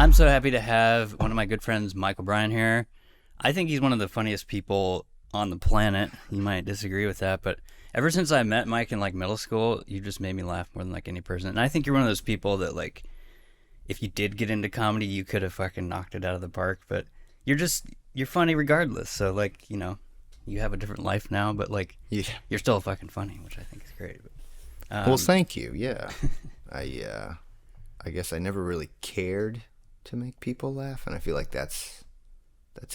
I'm so happy to have one of my good friends, Michael Bryan, here. I think he's one of the funniest people on the planet. You might disagree with that, but ever since I met Mike in like middle school, you just made me laugh more than like any person. And I think you're one of those people that like, if you did get into comedy, you could have fucking knocked it out of the park. But you're funny regardless. So like, you have a different life now, but like, Yeah. you're still fucking funny, which I think is great. But, Well, thank you. Yeah. I guess I never really cared to make people laugh, and I feel like that's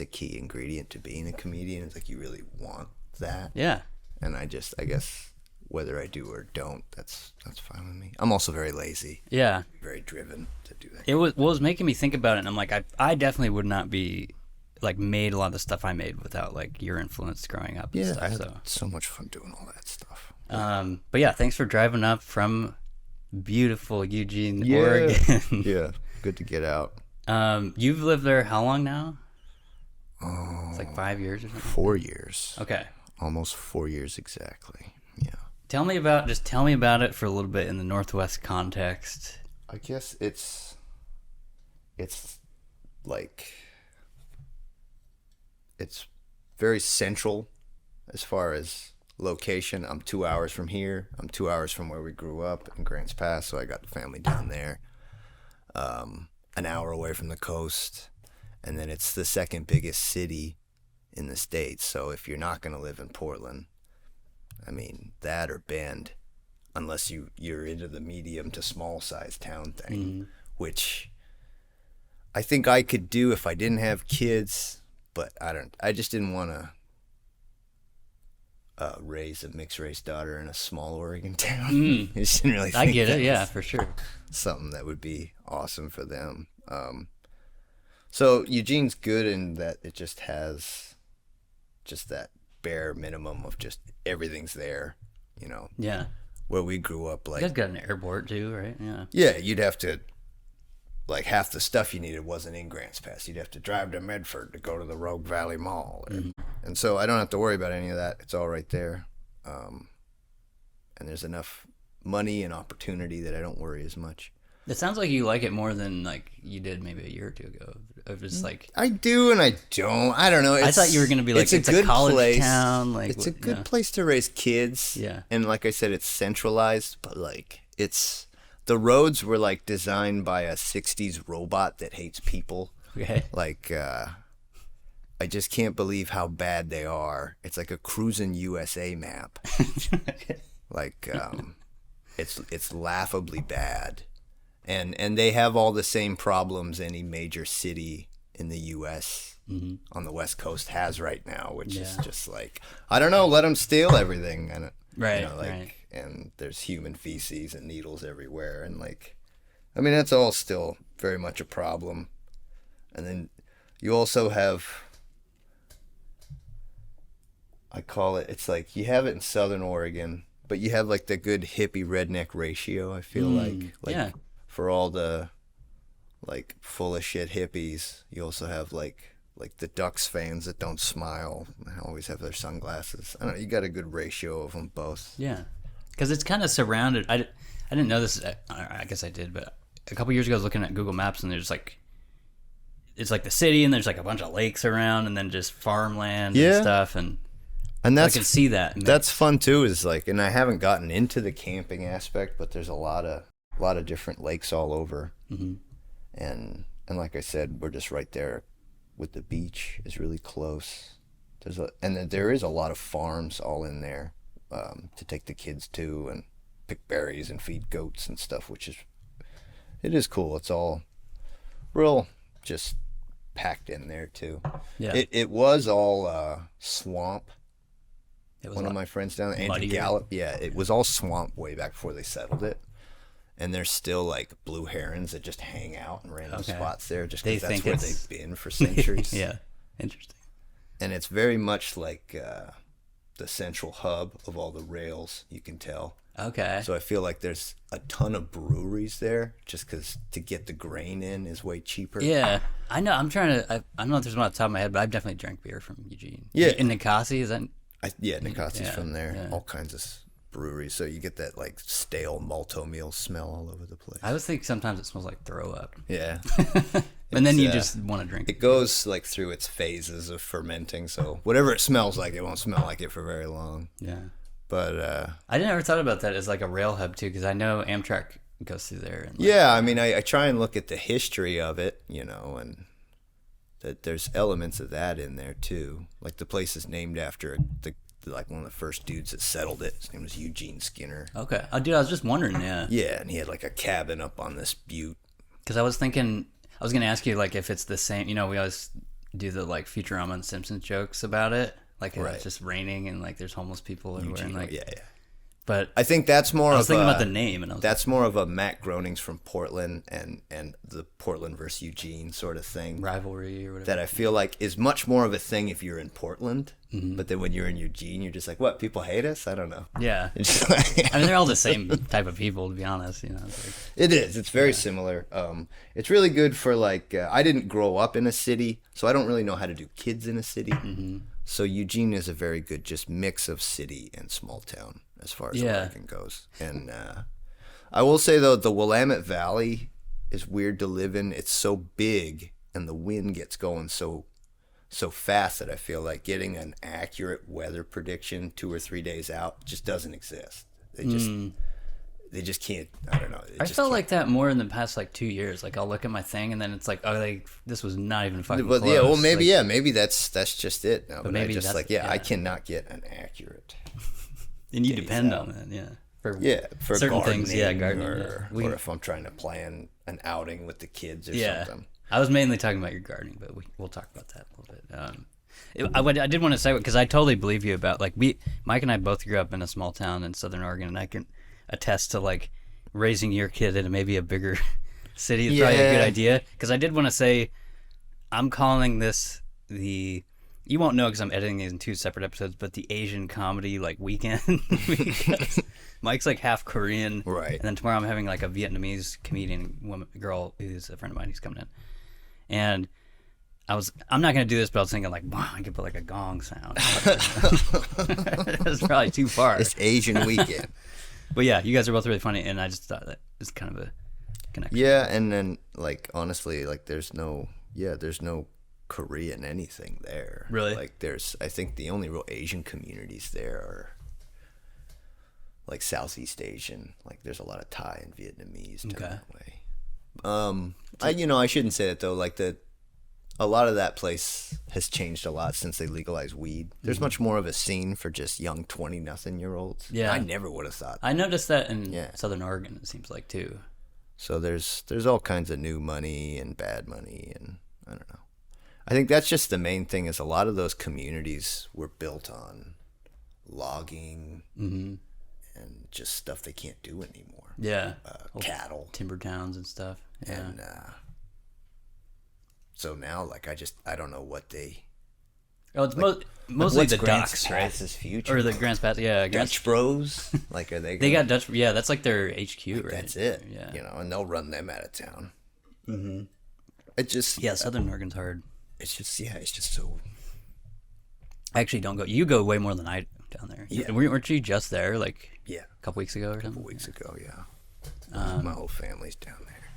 a key ingredient to being a comedian. It's like you really want that. Yeah. And I guess whether I do or don't, that's fine with me. I'm also very lazy. Yeah. Very driven to do that. It was making me think about it, and I'm like, I definitely would not be like made a lot of the stuff I made without like your influence growing up. And Yeah, stuff, I had so. so much fun doing all that stuff. But yeah, thanks for driving up from beautiful Eugene, Oregon. Yeah, good to get out. You've lived there how long now? Oh, It's like 5 years or something. 4 years. Okay. Almost 4 years exactly. Yeah. Tell me about it for a little bit in the Northwest context. I guess it's like it's very central as far as location. I'm 2 hours from here. I'm 2 hours from where we grew up in Grants Pass, so I got the family down there. An hour away from the coast, and then it's the second biggest city in the States. So if you're not going to live in Portland, I mean, that or Bend, unless you're into the medium to small size town thing, which I think I could do if I didn't have kids, but I just didn't want to raise a mixed race daughter in a small Oregon town. I just didn't really think I get that it, yeah, was for sure. something that would be awesome for them. So Eugene's good in that it just has just that bare minimum of just everything's there, Yeah. Where we grew up, You like, guys got an airport too, right? Yeah. yeah, you'd have to, like, half the stuff you needed wasn't in Grants Pass. You'd have to drive to Medford to go to the Rogue Valley Mall. And so I don't have to worry about any of that. It's all right there. And there's enough money and opportunity that I don't worry as much. It sounds like you like it more than like you did maybe a year or two ago. Of just like I do and I don't. I don't know. I thought you were gonna be like it's a good college place. town. Like it's a good place to raise kids. Yeah. And like I said, it's centralized, but like the roads were like designed by a '60s robot that hates people. Okay. Like I just can't believe how bad they are. It's like a cruising USA map. Like it's laughably bad. And they have all the same problems any major city in the U.S. On the West Coast has right now, which is just like, I don't know, let them steal everything. And Right, right. And there's human feces and needles everywhere. And like, I mean, that's all still very much a problem. And then you also have, I call it, it's like you have it in Southern Oregon, but you have like the good hippie redneck ratio, I feel like. Yeah. For all the like full of shit hippies, you also have like the Ducks fans that don't smile and always have their sunglasses. I don't know, you got a good ratio of them both. Yeah, because it's kind of surrounded. I didn't know this. I guess I did, but a couple years ago I was looking at Google Maps and there's like, it's like the city and there's like a bunch of lakes around and then just farmland and stuff and that's, I can see that. That's fun too. Is like, and I haven't gotten into the camping aspect, but there's a lot of different lakes all over. And like I said, we're just right there with the beach is really close. There is a lot of farms all in there to take the kids to and pick berries and feed goats and stuff, it is cool. It's all real just packed in there too. Yeah. It was all swamp. It was One of my friends down there, Andrew muddy. Gallup, it was all swamp way back before they settled it. And there's still like blue herons that just hang out in random spots there just because that's where they've been for centuries. Yeah, interesting. And it's very much like the central hub of all the rails, you can tell. Okay. So I feel like there's a ton of breweries there just because to get the grain in is way cheaper. Yeah, I know. I'm trying to. I don't know if there's one off the top of my head, but I've definitely drank beer from Eugene. Yeah. In Ninkasi, is that? Ninkasi's from there. Yeah. All kinds of breweries. So you get that like stale malto meal smell all over the place. I always think sometimes it smells like throw up. Yeah. And then It's, you just want to drink it goes like through its phases of fermenting. So whatever it smells like, it won't smell like it for very long. Yeah. But I never thought about that as like a rail hub too, because I know Amtrak goes through there. And like, yeah, I mean, I try and look at the history of it, you know, and that there's elements of that in there too. Like the place is named after like one of the first dudes that settled it. His name was Eugene Skinner. Okay. Oh, dude, I was just wondering. Yeah. Yeah, and he had like a cabin up on this butte. Because I was thinking, I was gonna ask you like if it's the same. You know, we always do the like Futurama and Simpsons jokes about it. Like Right. it's just raining and like there's homeless people everywhere. Eugene, And, like, yeah. But I think that's more I was of thinking a, about the name, and I was that's more of a Matt Groening's from Portland and the Portland versus Eugene sort of thing. like, rivalry or whatever. That I feel like is much more of a thing if you're in Portland, Mm-hmm. but then when you're in Eugene, you're just like, what? People hate us? I don't know. Yeah. It's just like, I mean, they're all the same type of people, to be honest. You know. It's like, it is. It's very similar. It's really good for like I didn't grow up in a city, so I don't really know how to do kids in a city. Mm-hmm. So Eugene is a very good just mix of city and small town as far as Oregon goes. And I will say though, the Willamette Valley is weird to live in. It's so big, and the wind gets going so fast that I feel like getting an accurate weather prediction 2 or 3 days out just doesn't exist. They just can't. I don't know. I felt like that more in the past like 2 years. Like I'll look at my thing and then it's like, oh, this was not even fucking But close. yeah, well, maybe like, maybe that's just it. No, but maybe I just that's- like I yeah. cannot get an accurate. And you days depend out. on it, yeah. For For certain gardening, things, yeah, gardening. or, Yeah. or if I'm trying to plan an outing with the kids or Yeah. something. I was mainly talking about your gardening, but we'll talk about that a little bit. I did want to say, because I totally believe you about, like, Mike and I both grew up in a small town in Southern Oregon, and I can attest to, like, raising your kid in maybe a bigger city is probably a good Yeah. idea. Because I did want to say, I'm calling this you won't know because I'm editing these in 2 separate episodes, but the Asian comedy, like, weekend. Because Mike's, like, half Korean. Right. And then tomorrow I'm having, like, a Vietnamese comedian girl who's a friend of mine who's coming in. And I'm not going to do this, but I was thinking, like, wow, I could put, like, a gong sound. That's probably too far. It's Asian weekend. But yeah, you guys are both really funny, and I just thought that was kind of a connection. Yeah, and then like honestly, like there's no Korean anything there. Really? Like I think the only real Asian communities there are like Southeast Asian. Like there's a lot of Thai and Vietnamese down Okay. that way. I shouldn't say that though. Like a lot of that place has changed a lot since they legalized weed. There's much more of a scene for just young 20-nothing-year-olds. Yeah. I never would have thought. I noticed that in Yeah. Southern Oregon, it seems like, too. So there's all kinds of new money and bad money, and I don't know. I think that's just the main thing is a lot of those communities were built on logging and just stuff they can't do anymore. Yeah. Cattle. Timber towns and stuff. Yeah. And so now, like, I don't know what they... Oh, it's mostly what's the Grants docks, right? Pass's future? Or the Grants Pass, yeah. Dutch Bros? Like, are they They gonna- got Dutch, yeah, that's like their HQ, right? That's it. Yeah. You know, and they'll run them out of town. Mm-hmm. It just... Yeah, Southern Oregon's hard. It's just so... I actually don't go. You go way more than I do down there. Yeah. Weren't you just there, like, Yeah. a couple weeks ago or something? Weeks ago, yeah. My whole family's down there.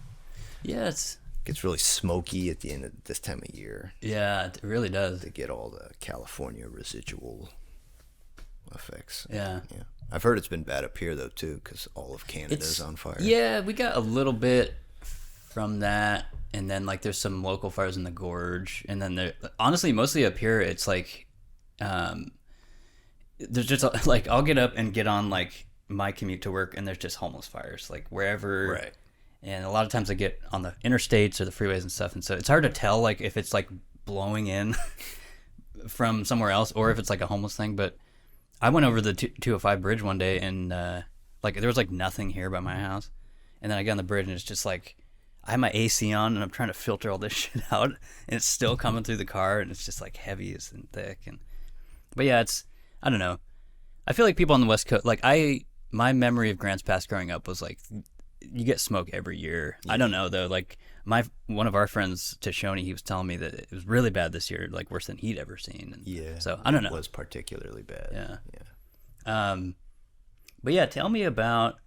Yeah, it's... Gets really smoky at the end of this time of year. Yeah, it really does. They get all the California residual effects. Yeah. I've heard it's been bad up here though too, because all of Canada's on fire. Yeah, we got a little bit from that, and then like there's some local fires in the gorge, and then there. Honestly, mostly up here, it's like, there's just like I'll get up and get on like my commute to work, and there's just homeless fires like wherever. Right. And a lot of times I get on the interstates or the freeways and stuff, and so it's hard to tell like if it's like blowing in from somewhere else or if it's like a homeless thing. But I went over the 205 bridge one day, and like there was like nothing here by my house, and then I got on the bridge and it's just like I have my AC on and I'm trying to filter all this shit out, and it's still coming through the car, and it's just like heavy and thick. And but yeah, it's I don't know. I feel like people on the West Coast, like my memory of Grants Pass growing up was like you get smoke every year. I don't know though. Like one of our friends, Tashoni, he was telling me that it was really bad this year, like worse than he'd ever seen. And Yeah. so I don't know. It was particularly bad. Yeah. But yeah, tell me about.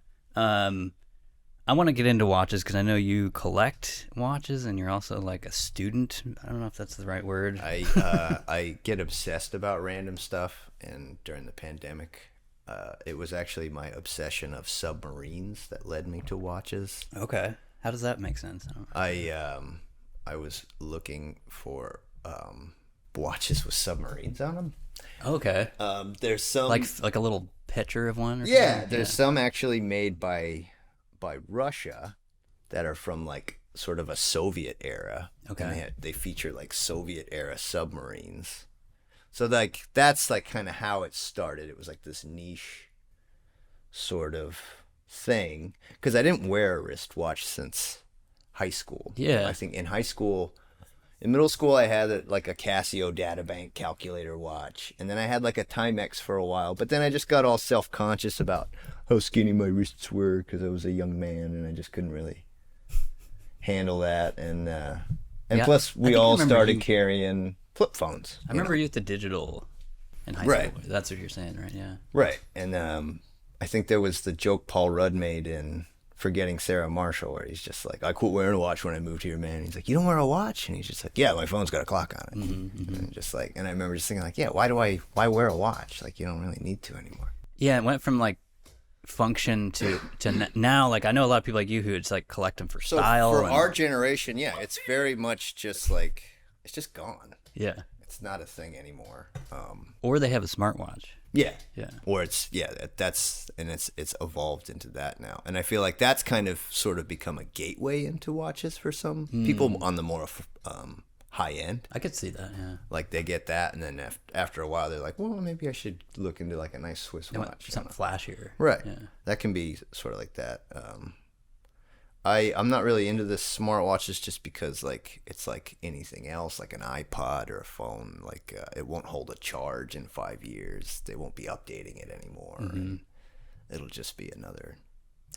I want to get into watches because I know you collect watches and you're also like a student. I don't know if that's the right word. I get obsessed about random stuff, and during the pandemic, it was actually my obsession of submarines that led me to watches. Okay. How does that make sense? I was looking for watches with submarines on them. Okay. There's some Like a little picture of one. Or yeah, something? there's some actually made by Russia that are from like sort of a Soviet era. Okay. And they feature like Soviet era submarines. So like that's like kind of how it started. It was like this niche sort of thing because I didn't wear a wristwatch since high school. Yeah. I think in high school, in middle school, I had like a Casio databank calculator watch, and then I had like a Timex for a while. But then I just got all self-conscious about how skinny my wrists were because I was a young man, and I just couldn't really handle that. And Yeah, plus, I we think I all remember started you- carrying flip phones. I remember you at the digital in high Right. school. That's what you're saying, right? Yeah. Right, and I think there was the joke Paul Rudd made in Forgetting Sarah Marshall, where he's just like, I quit wearing a watch when I moved here, man. He's like, you don't wear a watch? And he's just like, yeah, my phone's got a clock on it. And just like, and I remember just thinking like, yeah, why wear a watch? Like, you don't really need to anymore. Yeah, it went from like function to now. Like I know a lot of people like you who it's like collect them for So style. for and- our generation, yeah, it's very much just like, it's just gone. yeah, It's not a thing anymore. or they have a smartwatch. Yeah. Yeah. Or it's that's and it's evolved into that now. And I feel like that's kind of sort of become a gateway into watches for some people on the more high end. I could see that. Yeah. Like they get that, and then after a while they're like, well, maybe I should look into like a nice Swiss They want watch. something flashier. Right. Yeah. That can be sort of like that. I'm not really into the smartwatches just because like it's like anything else, like an iPod or a phone. Like it won't hold a charge in 5 years. They won't be updating it anymore. And it'll just be another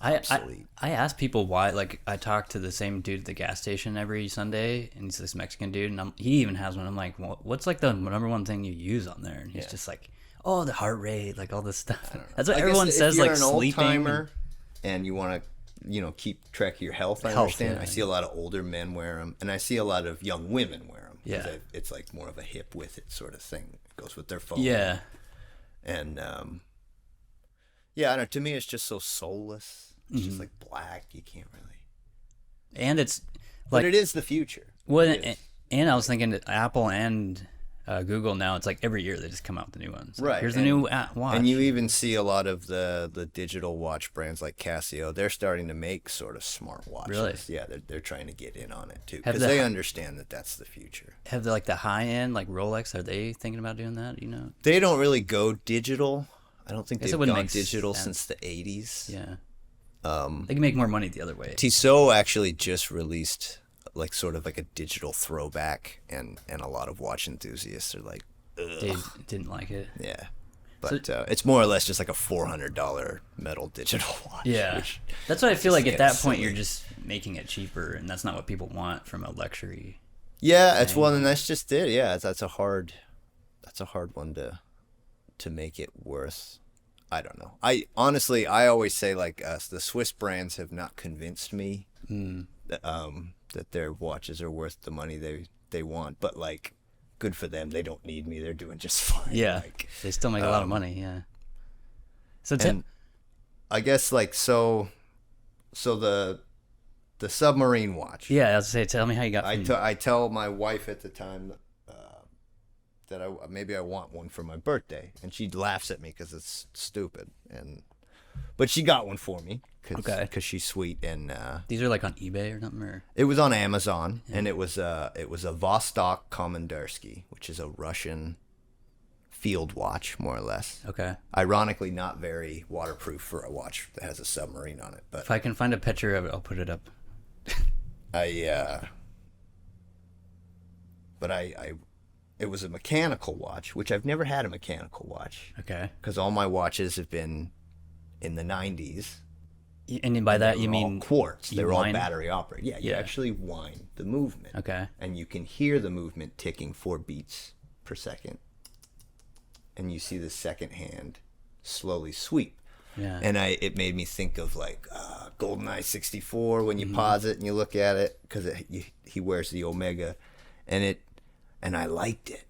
obsolete. I ask people why. Like I talk to the same dude at the gas station every Sunday, and he's this Mexican dude, and he even has one. I'm like, well, what's like the number one thing you use on there? And he's just like, oh, the heart rate, like all this stuff. That's what I everyone guess says. if you're Like an old sleeping. timer and you want to keep track of your health. I understand. yeah. I see a lot of older men wear them, and I see a lot of young women wear them. Yeah. It's like more of a hip with it sort of thing. It goes with their phone. Yeah. And yeah, I don't know. To me, it's just so soulless. It's just like black. You can't really. And it's But like it is the future. well, It is. and I was thinking that Apple and Google now, it's like every year they just come out with the new ones. Like, Right, here's the and- new watch. And you even see a lot of the digital watch brands like Casio. They're starting to make sort of smart watches. Really? Yeah, they're trying to get in on it too Have because the- they understand that that's the future. have the, like the high end, like Rolex. Are they thinking about doing that? You know? They don't really go digital. I don't think Guess it they've wouldn't gone make digital sense. since the 80s. Yeah. They can make more money the other way. Tissot actually just released like sort of like a digital throwback, and a lot of watch enthusiasts are like, They didn't like it. yeah. But it's more or less just like a $400 metal digital watch. Yeah. which That's what I feel just like at that gets point silly. you're just making it cheaper, and that's not what people want from a luxury. Yeah, it's well, and that's just it. Yeah, that's a hard one to make it worth. I don't know. I honestly, I always say like the Swiss brands have not convinced me that their watches are worth the money they want. But like, good for them. They don't need me. They're doing just fine. Yeah. Like, They still make a lot of money. Yeah. So and I guess like so the submarine watch. yeah, I was gonna say, tell me how you got. I tell my wife at the time that maybe I want one for my birthday, and she laughs at me because it's stupid. But she got one for me because she's sweet, and These are like on eBay or something, or it was on Amazon, and it was a Vostok Komandarsky, which is a Russian field watch, more or less. okay. Ironically, not very waterproof for a watch that has a submarine on it, but If I can find a picture of it, I'll put it up. It was a mechanical watch, which I've never had a mechanical watch Okay. because all my watches have been in the 90s. And by that They you were all mean quartz. They you were all wind? battery operated. Yeah, you Yeah. actually wind the movement. Okay. And you can hear the movement ticking 4 beats per second. And you see the second hand slowly sweep. Yeah. And it made me think of like GoldenEye 64 when you pause it and you look at it, because he wears the Omega, and I liked it.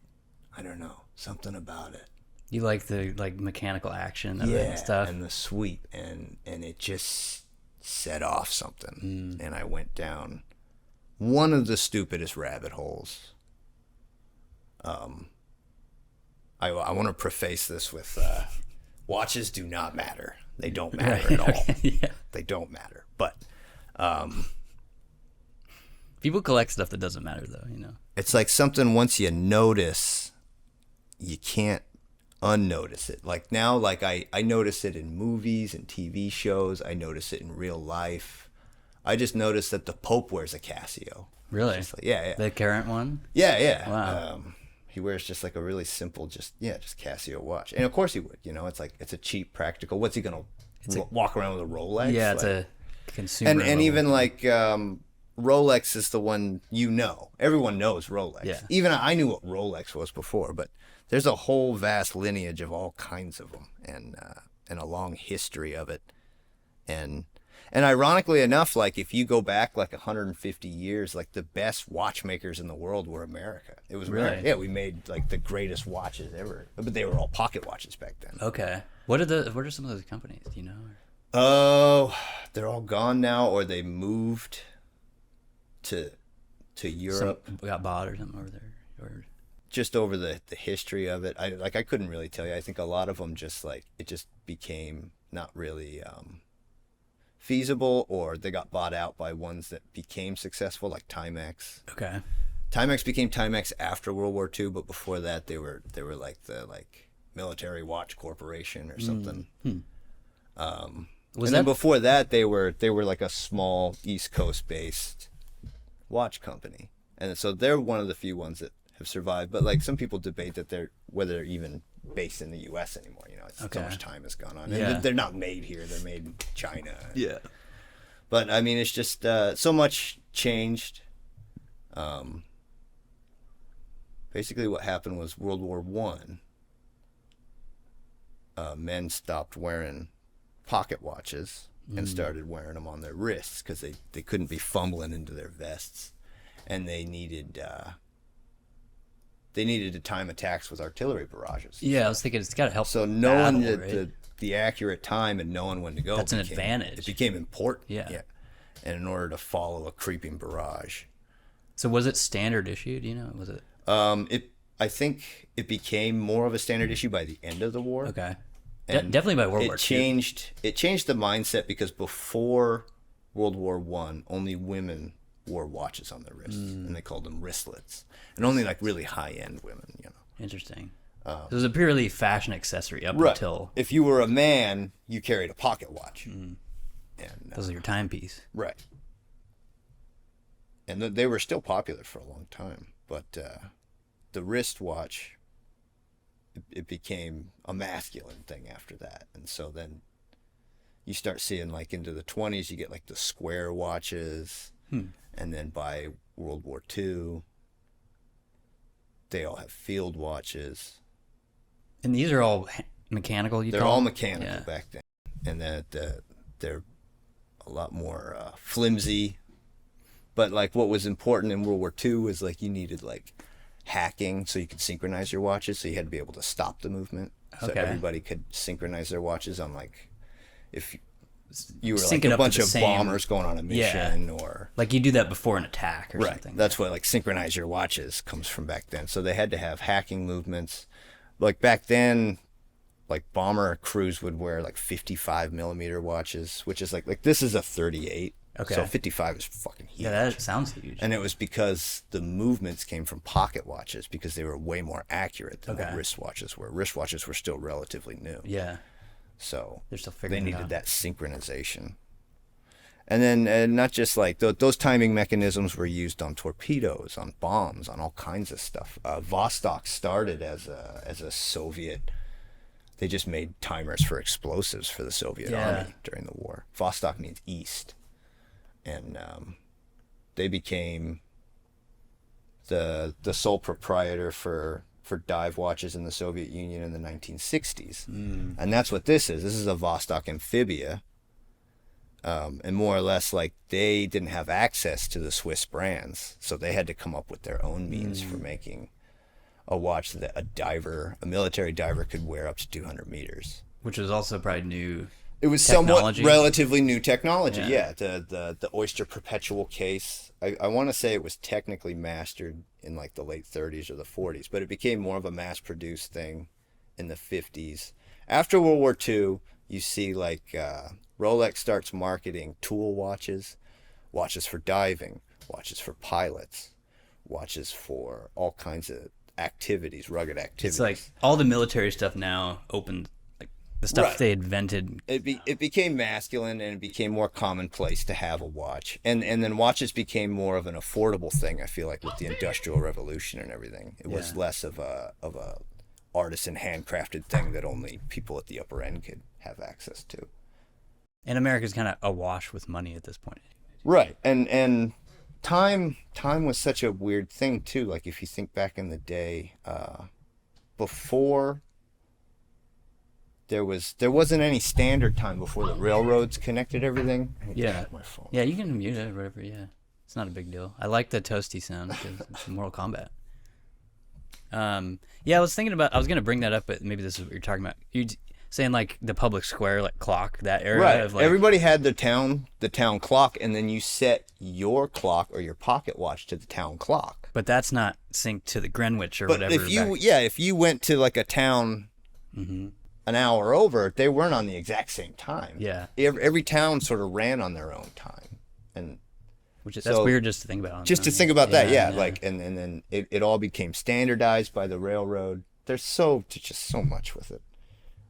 I don't know, something about it. You like the mechanical action of Yeah, it and stuff. and the sweep, and it just set off something, and I went down one of the stupidest rabbit holes. I want to preface this with watches do not matter. They don't matter at all. Yeah. They don't matter. But People collect stuff that doesn't matter, though. You know. it's like something once you notice, you can't unnotice it. Like now, like I notice it in movies and TV shows. I notice it in real life. I just noticed that the Pope wears a Casio. Really? Like, yeah. The current one. Yeah. Wow. He wears just like a really simple, just Casio watch, and of course he would. You know, it's like it's a cheap, practical. What's he gonna walk around with a Rolex? Yeah, it's like, a consumer. and level. even like Rolex is the one, you know. Everyone knows Rolex. Yeah. Even I knew what Rolex was before, but there's a whole vast lineage of all kinds of them, and a long history of it, and ironically enough, like if you go back like 150 years, like the best watchmakers in the world were America. It was America. Really? Yeah, we made like the greatest watches ever, but they were all pocket watches back then. Okay. What are some of those companies? Do you know? Oh, they're all gone now, or they moved to Europe. Some got bought or something over there. Or... Just over the history of it, I couldn't really tell you. I think a lot of them just like it just became not really feasible, or they got bought out by ones that became successful, like Timex. Okay. Timex became Timex after World War II, but before that they were like the military watch corporation or something. And then before that they were like a small East Coast based watch company, and so they're one of the few ones that have survived. But like some people debate that whether they're even based in the U.S. anymore. You know, so much time has gone on, and they're not made here. They're made in China. Yeah. But I mean, it's just so much changed. Basically, what happened was World War One. Men stopped wearing pocket watches and started wearing them on their wrists because they couldn't be fumbling into their vests, and they needed to time attacks with artillery barrages. Yeah, I was thinking it's got to help. So knowing battle, the accurate time and knowing when to go, that's an advantage. It became important. Yeah. And in order to follow a creeping barrage. So was it standard issue? Do you know? Was it? I think it became more of a standard issue by the end of the war. Okay. Definitely by World War II. It changed the mindset, because before World War One, only women wore watches on their wrists, and they called them wristlets, and only like really high end women. You know. Interesting. So it was a purely fashion accessory up Right. until. If you were a man, you carried a pocket watch. And Those are your timepiece. right. And they were still popular for a long time, but the wristwatch, it became a masculine thing after that. And so then you start seeing like into the 20s, you get like the square watches, and then by World War II, they all have field watches. And these are all mechanical. They're all mechanical back then, and they're a lot more flimsy. But like what was important in World War II was like you needed like hacking so you could synchronize your watches. So you had to be able to stop the movement, so everybody could synchronize their watches on like if you were like a bunch of bombers going on a mission, or like you do that before an attack or something. That's what like synchronize your watches comes from back then. So they had to have hacking movements. Like back then, like bomber crews would wear like 55 millimeter watches, which is like this is a 38. Okay. So 55 is fucking huge. Yeah, that sounds huge. And it was because the movements came from pocket watches, because they were way more accurate than the wristwatches were. Wristwatches were still relatively new. Yeah. So they're still figuring they it out. needed that synchronization. And then not just like those timing mechanisms were used on torpedoes, on bombs, on all kinds of stuff. Vostok started as a Soviet. They just made timers for explosives for the Soviet army during the war. Vostok means east. And they became the sole proprietor for for dive watches in the Soviet Union in the 1960s. And that's what this is. This is a Vostok Amphibia. And more or less, like, they didn't have access to the Swiss brands, so they had to come up with their own means for making a watch that a military diver could wear up to 200 meters. Which was also probably new. It was technology. somewhat relatively new technology, yeah. The Oyster Perpetual case. I want to say it was technically mastered in like the late 30s or the 40s, but it became more of a mass-produced thing in the 50s. After World War II, you see like Rolex starts marketing tool watches, watches for diving, watches for pilots, watches for all kinds of activities, rugged activities. It's like all the military stuff now opened, like the stuff they invented. It became masculine, and it became more commonplace to have a watch. And then watches became more of an affordable thing, I feel like, with the Industrial Revolution and everything. It was less of a artisan handcrafted thing that only people at the upper end could have access to. And America's kind of awash with money at this point. Right. And time was such a weird thing too. Like, if you think back in the day, before there wasn't any standard time before the railroads connected everything. Yeah. Yeah, you can mute it or whatever, yeah. It's not a big deal. I like the toasty sound because it's Mortal Kombat. Yeah, I was going to bring that up, but maybe this is what you're talking about. You saying like the public square, like clock, that era. Right. Of like, everybody had the town clock, and then you set your clock or your pocket watch to the town clock. But that's not synced to the Greenwich or but whatever. If you went to like a town an hour over, they weren't on the exact same time. Yeah. Every town sort of ran on their own time, and that's weird just to think about. Just to think about that, yeah. Like, and then it all became standardized by the railroad. There's just so much with it.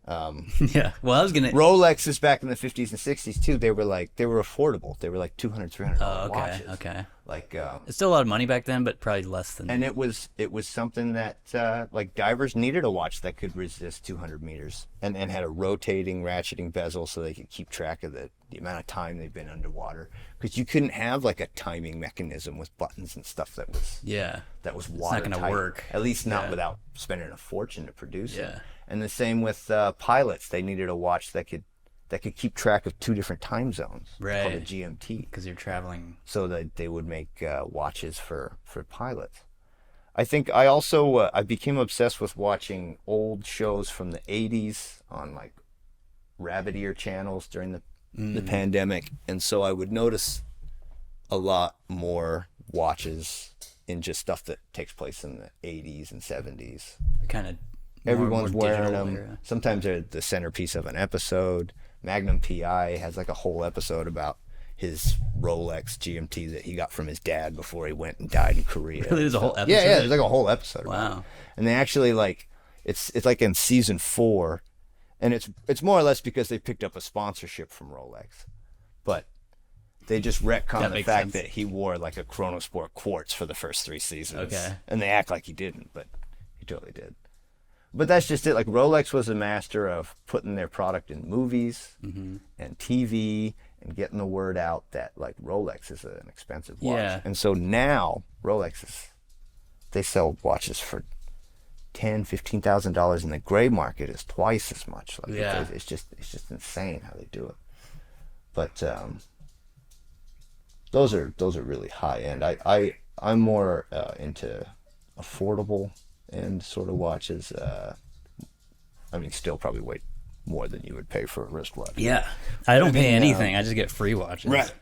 Yeah. Well, I was gonna. Rolexes back in the 50s and 60s too. They were affordable. They were like $200, $300 watches. Okay. Like it's still a lot of money back then, but probably less than. And it was something that like divers needed a watch that could resist 200 meters and had a rotating, ratcheting bezel so they could keep track of the amount of time they've been underwater. Because you couldn't have like a timing mechanism with buttons and stuff that was watertight. It's not gonna work. At least not without spending a fortune to produce it. Yeah. And the same with pilots. They needed a watch that could keep track of two different time zones. Right. Called a GMT. Because you're traveling. So that they would make watches for pilots. I think I also I became obsessed with watching old shows from the 80s on like rabbit ear channels during the pandemic, and so I would notice a lot more watches in just stuff that takes place in the 80s and 70s. Kind of. Everyone's wearing them. Era. Sometimes they're the centerpiece of an episode. Magnum PI has like a whole episode about his Rolex GMT that he got from his dad before he went and died in Korea. Really, there's a whole episode. Yeah, there's like a whole episode. Wow. And they actually like it's like in season 4, and it's more or less because they picked up a sponsorship from Rolex, but they just retcon the fact that he wore like a Chronosport quartz for the first 3 seasons. Okay. And they act like he didn't, but he totally did. But that's just it. Like, Rolex was a master of putting their product in movies and TV and getting the word out that like Rolex is an expensive watch. Yeah. And so now they sell watches for $10,000-$15,000, and the gray market is twice as much. Like, it's just insane how they do it. But those are really high end. I'm more into affordable and sort of watches. I mean, still probably way more than you would pay for a wristwatch. Yeah, I don't pay anything. I just get free watches. Right.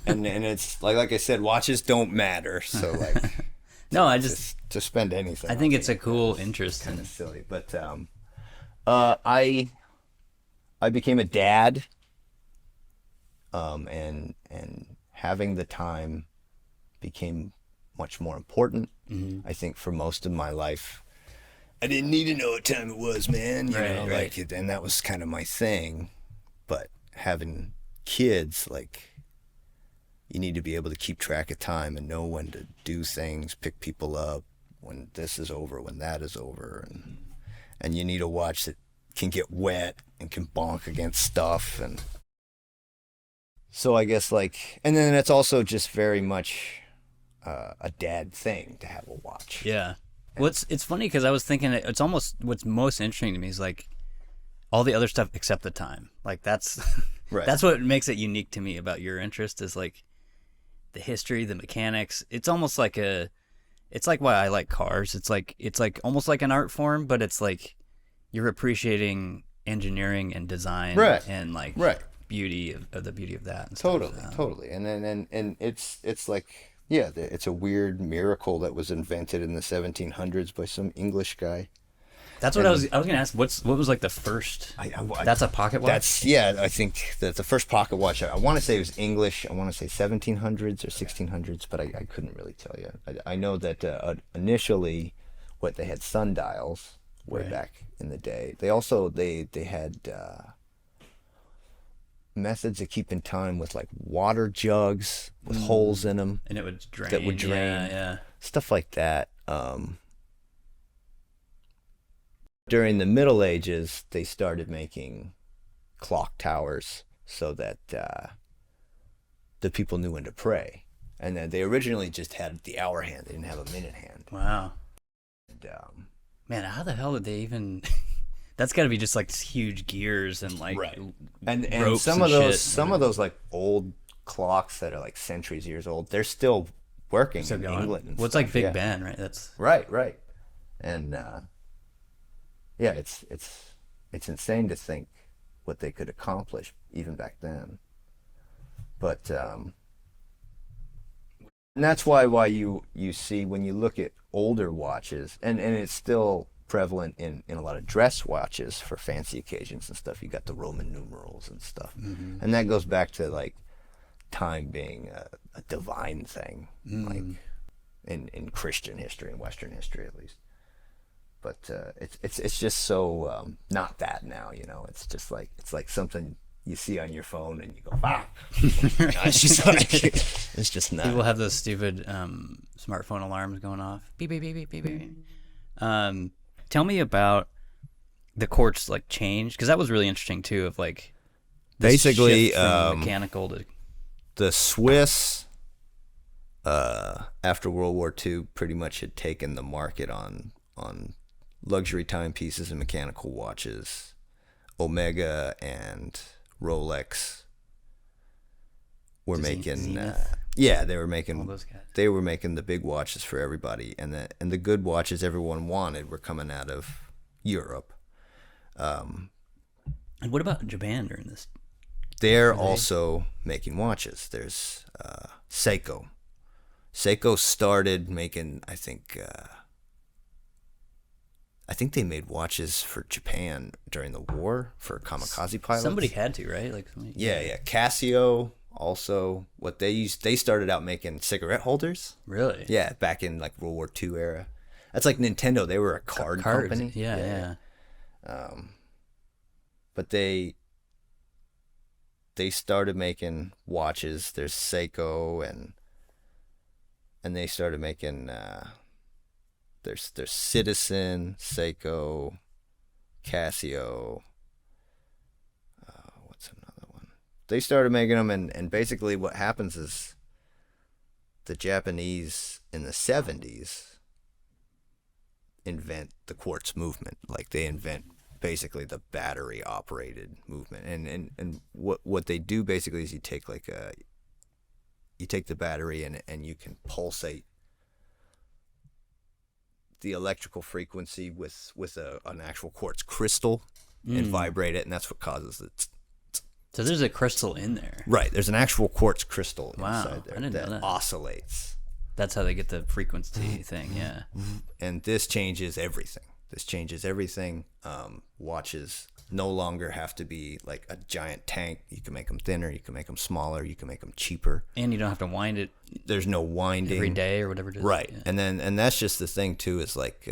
and it's like I said, watches don't matter. So like, no, I just to spend anything. I think it's a cool interest. Kind of silly, but I became a dad, and having the time became much more important. I think for most of my life, I didn't need to know what time it was, man. You know, like, and that was kind of my thing. But having kids, like, you need to be able to keep track of time and know when to do things, pick people up, when this is over, when that is over, and you need a watch that can get wet and can bonk against stuff. And so I guess, like, and then it's also just very much a dad thing to have a watch. Yeah. Well, it's funny because I was thinking it's almost what's most interesting to me is like all the other stuff except the time. Like that's Right. that's what makes it unique to me about your interest is like the history, the mechanics. It's almost like it's like why I like cars. It's like almost like an art form, but it's like you're appreciating engineering and design Right. and like Right. beauty of the beauty of that and Totally, stuff. totally. And then and it's like yeah, it's a weird miracle that was invented in the 1700s by some English guy. That's what I was gonna ask. What was like the first? That's a pocket watch. That's yeah. I think that the first pocket watch. I want to say it was English. I want to say 1700s or 1600s, but I couldn't really tell you. I know that initially, what they had sundials way Right. back in the day. They also they had methods of keeping time with like water jugs with holes in them and it would drain. that would drain. Yeah, yeah. Stuff like that. During the Middle Ages, they started making clock towers so that the people knew when to pray. And then they originally just had the hour hand; they didn't have a minute hand. Wow. And, Man, how the hell did they even? That's got to be just like huge gears and like Right. and ropes some and of those shit. some of those like old clocks that are like centuries years old, they're still working So in going. England. And Well, it's stuff. like Big Yeah. Ben, right? That's Right. And yeah, it's insane to think what they could accomplish even back then. But and that's why you see when you look at older watches, and it's still prevalent in a lot of dress watches for fancy occasions and stuff. You got the Roman numerals and stuff, and that goes back to like time being a divine thing, like in Christian history and Western history at least. But it's just so not that now, you know. It's just like it's like something you see on your phone and you go, "Wow!" It's just like it's just not. people have those stupid smartphone alarms going off. Beep beep beep beep beep beep. Tell me about the quartz like change because that was really interesting too. Of like this Basically, shift from mechanical to the Swiss after World War II pretty much had taken the market on luxury timepieces and mechanical watches. Omega and Rolex were making Zenith. yeah, they all those guys. were making the big watches for everybody, and the good watches everyone wanted were coming out of Europe. And what about Japan during this? They're also making watches. There's Seiko. Seiko started making, I think they made watches for Japan during the war for kamikaze pilots. Somebody had to, right? Like Yeah. Casio also. What they started out making cigarette holders. really? Yeah, back in like World War II era. That's like Nintendo. They were a card Cards. company. Yeah. But they started making watches. There's Seiko and they started making there's Citizen, Seiko, Casio. What's another one? They started making them, and basically what happens is the Japanese in the 70s invent the quartz movement. Like they invent basically the battery operated movement, and what they do basically is you take the battery and you can pulsate the electrical frequency with an actual quartz crystal and vibrate it, and that's what causes it. So there's a crystal in there. Right, there's an actual quartz crystal Wow, inside there I didn't know that. oscillates, That's how they get the frequency thing. Yeah. and this changes everything. Watches no longer have to be like a giant tank. You can make them thinner, you can make them smaller, you can make them cheaper. And you don't have to wind it There's no winding every day or whatever it is. right. Yeah. And that's just the thing too, is like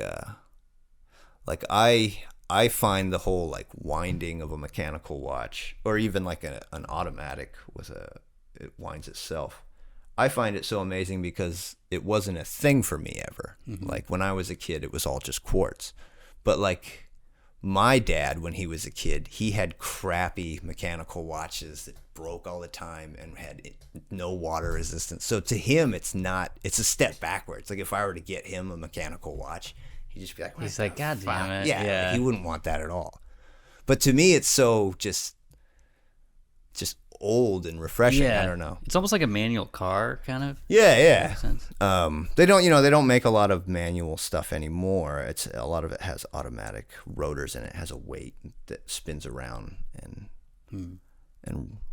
I find the whole like winding of a mechanical watch, or even like an automatic it winds itself, I find it so amazing because it wasn't a thing for me ever. Like when I was a kid, it was all just quartz. But like my dad, when he was a kid, he had crappy mechanical watches that broke all the time and had no water resistance. So to him, it's a step backwards. Like if I were to get him a mechanical watch, he'd just be like, He's like, God damn it. Yeah, he wouldn't want that at all. But to me, it's so just old and refreshing. Yeah. I don't know. It's almost like a manual car, kind of. Yeah. Makes sense. They don't make a lot of manual stuff anymore. It's a lot of it has automatic rotors and it has a weight that spins around and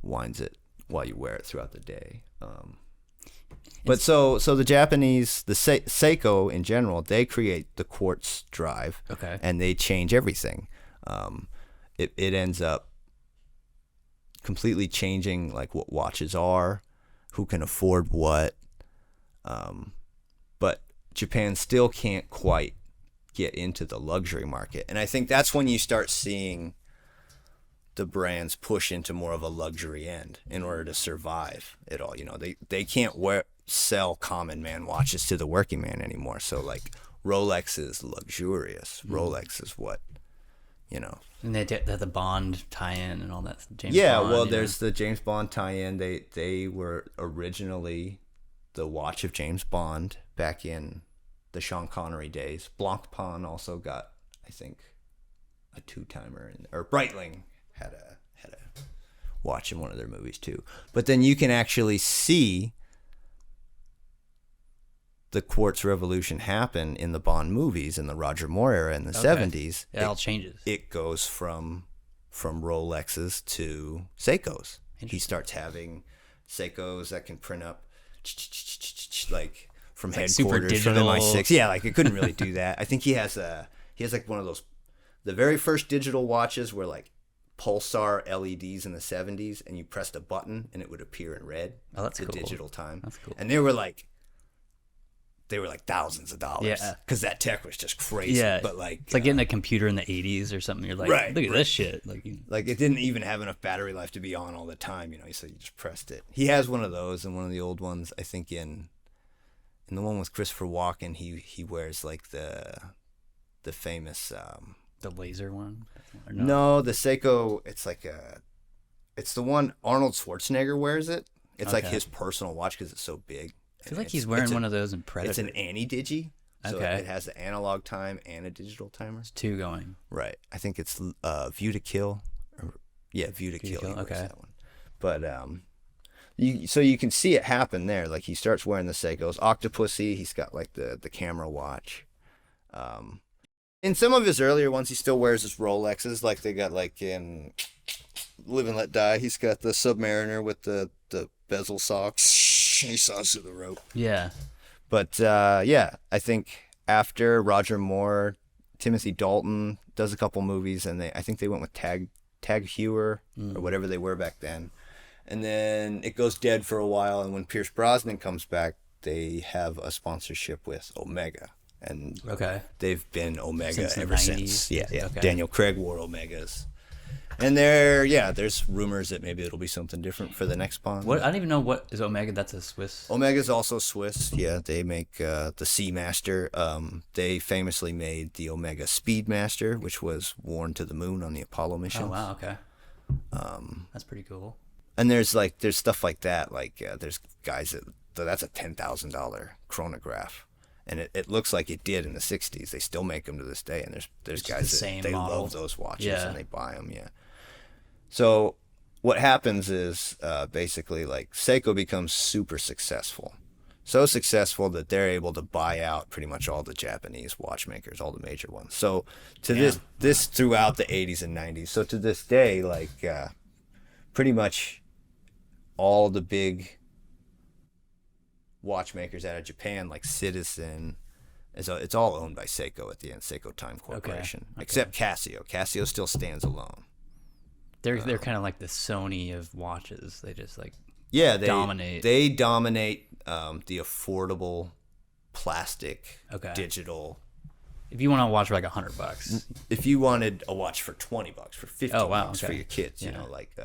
winds it while you wear it throughout the day. But so the Japanese, the Seiko in general, they create the quartz drive, Okay. and they change everything. It ends up completely changing like what watches are, who can afford what. But Japan still can't quite get into the luxury market, and I think that's when you start seeing the brands push into more of a luxury end in order to survive it all. They can't sell common man watches to the working man anymore. So like Rolex is luxurious. Rolex is what, And they had the Bond tie-in and all that. James yeah, Bond, well, there's the James Bond tie-in. They were originally the watch of James Bond back in the Sean Connery days. Blancpain also got, I think, a 2-timer, or Breitling had a watch in one of their movies too. But then you can actually see the quartz revolution happen in the Bond movies in the Roger Moore era in the 70s. It all changes. It goes from Rolexes to Seikos. He starts having Seikos that can print up like from It's like super headquarters from digital. MI6. Yeah, like it couldn't really do that. I think he has like one of those, the very first digital watches were like pulsar LEDs in the 70s, and you pressed a button and it would appear in red. Oh, that's the cool. digital time. That's cool. And they were like thousands of dollars. Yeah. Because that tech was just crazy. Yeah. But like, it's like getting a computer in the 80s or something. You're like, Right, look at right. this shit. Like it didn't even have enough battery life to be on all the time, so you just pressed it. He has one of those, and one of the old ones, I think in the one with Christopher Walken, he wears like the famous the laser one. Or no, the Seiko, it's the one Arnold Schwarzenegger wears it. It's like Okay. his personal watch because it's so big. I feel like he's wearing one of those in Predator. It's an Ani-Digi. So Okay. it has the analog time and a digital timer. It's 2 going. Right. I think it's View to Kill. View to Kill. He wears okay. that one. But so you can see it happen there. Like he starts wearing the Seikos. Octopussy, he's got like the camera watch. In some of his earlier ones, he still wears his Rolexes. Like they got like in Live and Let Die, he's got the Submariner with the bezel socks. He saws through the rope. Yeah. But I think after Roger Moore, Timothy Dalton does a couple movies, and I think they went with Tag Heuer or whatever they were back then. And then it goes dead for a while, and when Pierce Brosnan comes back, they have a sponsorship with Omega. And Okay. they've been Omega Since the ever 90s? since. Yeah. Okay. Daniel Craig wore Omegas. And there's rumors that maybe it'll be something different for the next Bond. What? I don't even know what is Omega. That's a Swiss. Omega's also Swiss. Yeah, they make the Seamaster. They famously made the Omega Speedmaster, which was worn to the moon on the Apollo mission. Oh wow. Okay. That's pretty cool. And there's stuff like that. Like there's guys that's a $10,000 chronograph. And it looks like it did in the 60s. They still make them to this day. And there's It's guys the that same they model. love those watches Yeah. and they buy them. Yeah. So what happens is basically like Seiko becomes super successful. So successful that they're able to buy out pretty much all the Japanese watchmakers, all the major ones. So this throughout the 80s and 90s. So to this day, like pretty much all the big watchmakers out of Japan, like Citizen, it's all owned by Seiko at the end, Seiko Time Corporation, Okay. except Casio. Casio still stands alone. They're kind of like the Sony of watches. They just like Yeah, they dominate. They dominate the affordable plastic digital. If you want to watch for like $100, If you wanted a watch for $20, for $50 Oh, wow, for okay. your kids, Yeah. like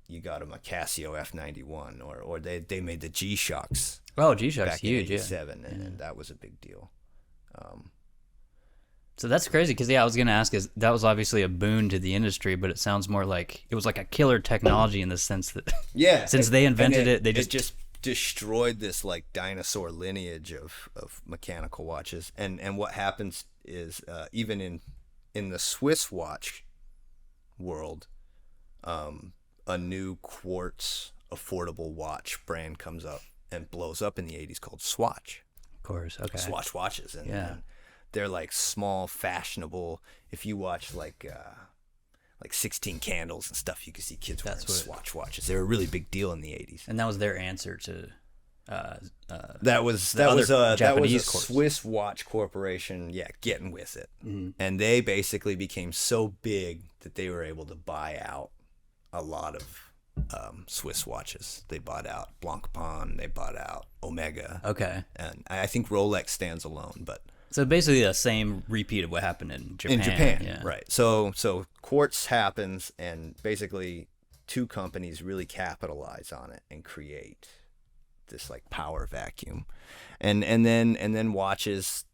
you got them a Casio F91, or they made the G-Shocks oh, G-Shock's back in huge. Yeah. '87, and that was a big deal. So that's crazy because I was gonna ask, is that was obviously a boon to the industry, but it sounds more like it was like a killer technology in the sense that since they invented it, they just destroyed this like dinosaur lineage of mechanical watches. And what happens is even in the Swiss watch world, a new quartz affordable watch brand comes up and blows up in the 80s called Swatch. of course, okay, Swatch watches, and they're like small, fashionable. If you watch like 16 Candles and stuff, you can see kids wearing Swatch watches. They were a really big deal in the 80s. and that was their answer to That was a Japanese Swiss watch corporation, getting with it. And they basically became so big that they were able to buy out a lot of Swiss watches. They bought out Blancpain, they bought out Omega. Okay. And I think Rolex stands alone, but So basically the same repeat of what happened in Japan. Yeah. Right. So quartz happens, and basically two companies really capitalize on it and create this like power vacuum. And then watches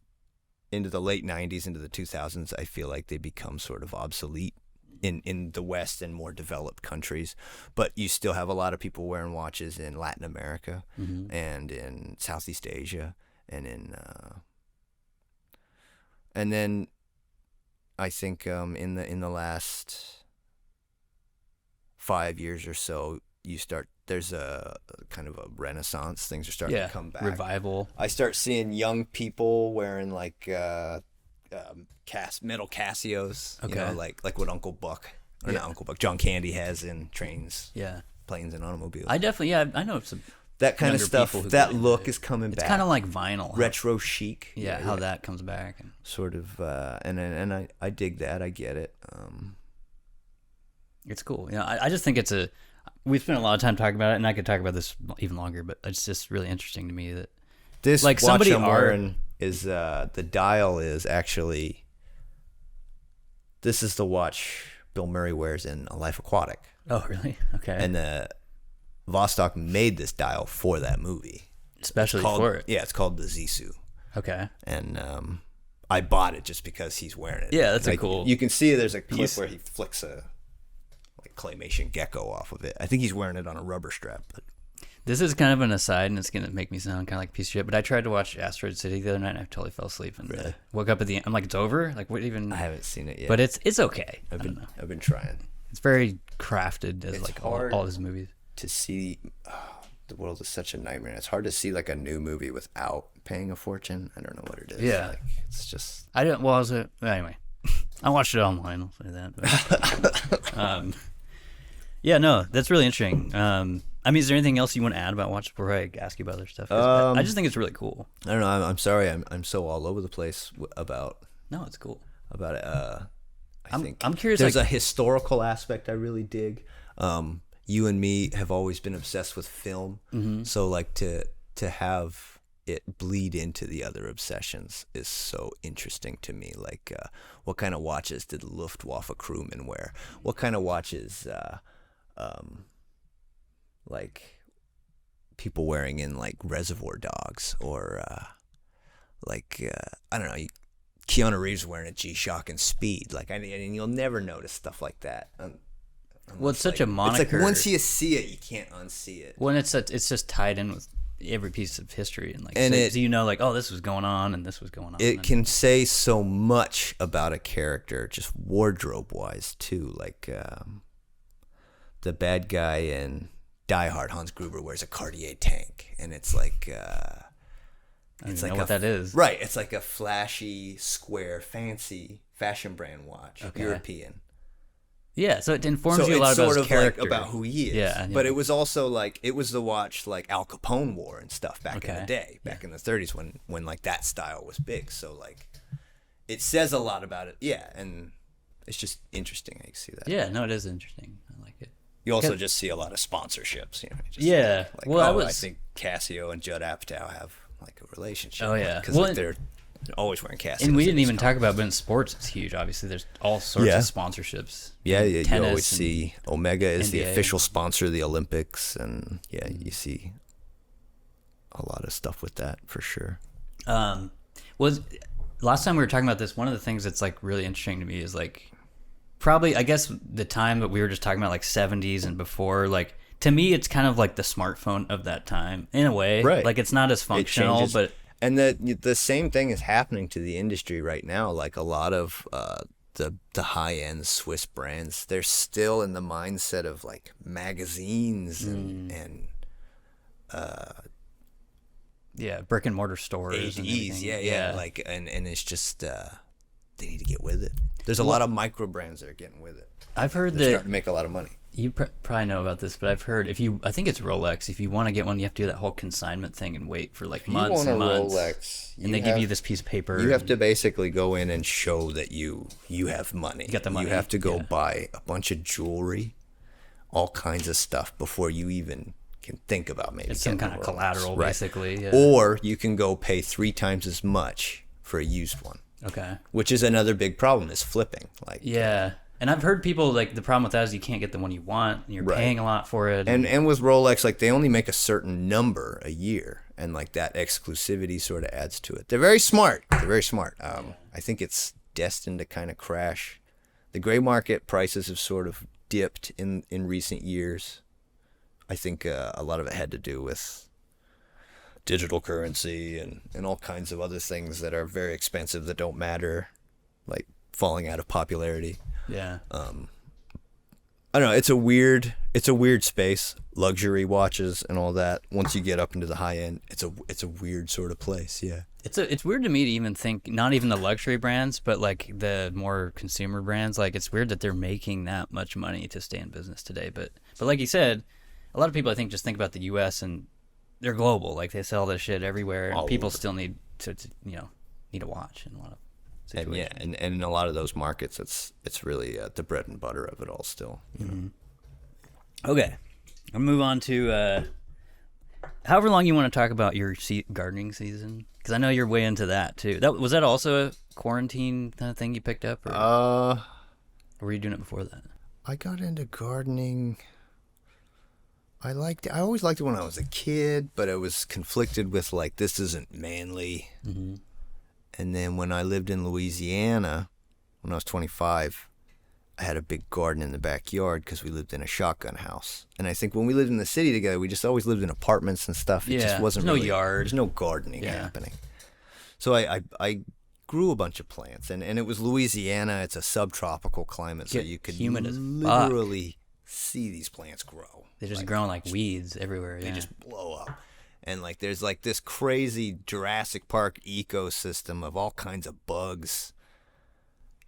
into the late 90s into the 2000s, I feel like they become sort of obsolete in the West and more developed countries, but you still have a lot of people wearing watches in Latin America and in Southeast Asia and and then I think in the last 5 years or so, there's a kind of a renaissance. Things are starting to come back. Revival. I start seeing young people wearing like metal Casios, you know, like what Uncle Buck, or not Uncle Buck, John Candy has in trains, planes and automobiles. I definitely, I know some that kind of stuff. That look is coming back. It's kind of like vinyl. Retro chic. Yeah, how that comes back. And sort of, and I dig that. I get it. It's cool. You know, I just think we spent a lot of time talking about it, and I could talk about this even longer, but it's just really interesting to me that this like watch I'm wearing is the dial is actually, this is the watch Bill Murray wears in A Life Aquatic. Oh, really? Okay. And Vostok made this dial for that movie. Especially for it. Yeah, it's called the Zissou. Okay. And I bought it just because he's wearing it. Yeah, that's like, a cool. You can see there's a clip where he flicks a like claymation gecko off of it. I think he's wearing it on a rubber strap. But this is kind of an aside, and it's going to make me sound kind of like a piece of shit, but I tried to watch Asteroid City the other night, and I totally fell asleep. And woke up at the end. I'm like, it's over? Like, what even? I haven't seen it yet. But it's okay. I've been trying. It's very crafted as like all his movies. To see, the world is such a nightmare. It's hard to see like a new movie without paying a fortune. I don't know what it is. Yeah. Like, it's just. I didn't, well, anyway, I watched it online, I'll say that. But, yeah, no, that's really interesting. I mean, is there anything else you want to add about Watch before I ask you about other stuff? I just think it's really cool. I don't know. I'm sorry. I'm so all over the place about. No, it's cool. About it. I'm curious. There's a historical aspect I really dig. You and me have always been obsessed with film, so like to have it bleed into the other obsessions is so interesting to me. Like, what kind of watches did Luftwaffe crewmen wear? What kind of watches, like people wearing in like Reservoir Dogs, or I don't know, Keanu Reeves wearing a G-Shock and Speed. Like, and you'll never notice stuff like that. Well, it's such a moniker. It's like once you see it, you can't unsee it. When it's just tied in with every piece of history, and like, so you know, like, oh, this was going on and this was going on. It can say so much about a character, just wardrobe wise too. Like the bad guy in Die Hard, Hans Gruber, wears a Cartier tank, and it's like it's like what that is, right? It's like a flashy, square, fancy fashion brand watch, European. Yeah, so it informs you a lot about his character, like about who he is. Yeah, but it was also like it was the watch like Al Capone wore and stuff back in the day, back in the 30s when like that style was big. So like it says a lot about it. Yeah, and it's just interesting how you see that. Yeah, no, it is interesting. I like it. You also just see a lot of sponsorships. You know, just I think Casio and Judd Apatow have like a relationship. Oh yeah, because like, they're always wearing Casios. And we didn't even talk about, but in sports, it's huge. Obviously, there's all sorts of sponsorships. Yeah, you always see Omega is the official sponsor of the Olympics, and you see a lot of stuff with that for sure. last time we were talking about this, one of the things that's like really interesting to me is like probably, I guess, the time that we were just talking about, like 70s and before, like to me it's kind of like the smartphone of that time in a way. Right. Like it's not as functional, but and the same thing is happening to the industry right now. Like a lot of the high end Swiss brands, they're still in the mindset of like magazines and yeah, brick and mortar stores and ADs, everything. yeah. Like and it's just they need to get with it. There's a lot of micro brands that are getting with it. I've heard They're that starting to make a lot of money. you probably know about this, but I've heard I think it's Rolex. If you want to get one, you have to do that whole consignment thing and wait for like months and months. Rolex, and they give you this piece of paper. You have to basically go in and show that you have money. You got the money. You have to go buy a bunch of jewelry, all kinds of stuff before you even can think about maybe it's some kind of collateral, right. basically. Yeah. Or you can go pay 3 times as much for a used one. Okay. Which is another big problem, is flipping. Like yeah. And I've heard people, like, the problem with that is you can't get the one you want, and you're paying a lot for it. And with Rolex, like, they only make a certain number a year, and, like, that exclusivity sort of adds to it. They're very smart. I think it's destined to kind of crash. The gray market prices have sort of dipped in recent years. I think a lot of it had to do with digital currency and all kinds of other things that are very expensive that don't matter, like falling out of popularity. Yeah. I don't know. It's a weird space. Luxury watches and all that. Once you get up into the high end, it's a weird sort of place. Yeah. It's weird to me to even think, not even the luxury brands, but like the more consumer brands. Like it's weird that they're making that much money to stay in business today. But like you said, a lot of people I think just think about the U.S. and they're global. Like they sell this shit everywhere, and people still need to need a watch in a lot of situations. And in a lot of those markets, it's really the bread and butter of it all still. Mm-hmm. Okay, I'll move on to however long you want to talk about your gardening season, because I know you're way into that too. Was that also a quarantine kind of thing you picked up, or were you doing it before that? I got into gardening. I always liked it when I was a kid, but it was conflicted with like, this isn't manly. Mm-hmm. And then when I lived in Louisiana, when I was 25, I had a big garden in the backyard because we lived in a shotgun house. And I think when we lived in the city together, we just always lived in apartments and stuff. It just wasn't no yard. There's no gardening happening. So I grew a bunch of plants, and it was Louisiana. It's a subtropical climate, so you could literally see these plants grow. They're just growing like weeds everywhere. Yeah. They just blow up. And like there's like this crazy Jurassic Park ecosystem of all kinds of bugs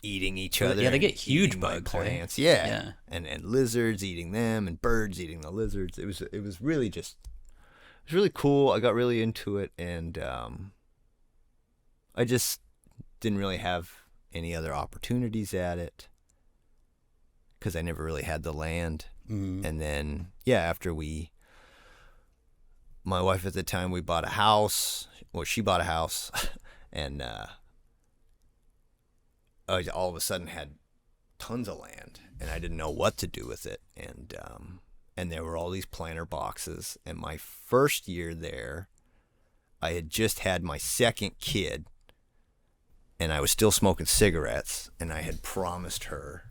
eating each other. Yeah, they get huge bugs, plants. Right? Yeah. And lizards eating them, and birds eating the lizards. It was really cool. I got really into it, and I just didn't really have any other opportunities at it because I never really had the land. Mm-hmm. And then after my wife at the time, we bought a house. Well, she bought a house, and I all of a sudden had tons of land, and I didn't know what to do with it. And there were all these planter boxes. And my first year there, I had just had my second kid, and I was still smoking cigarettes, and I had promised her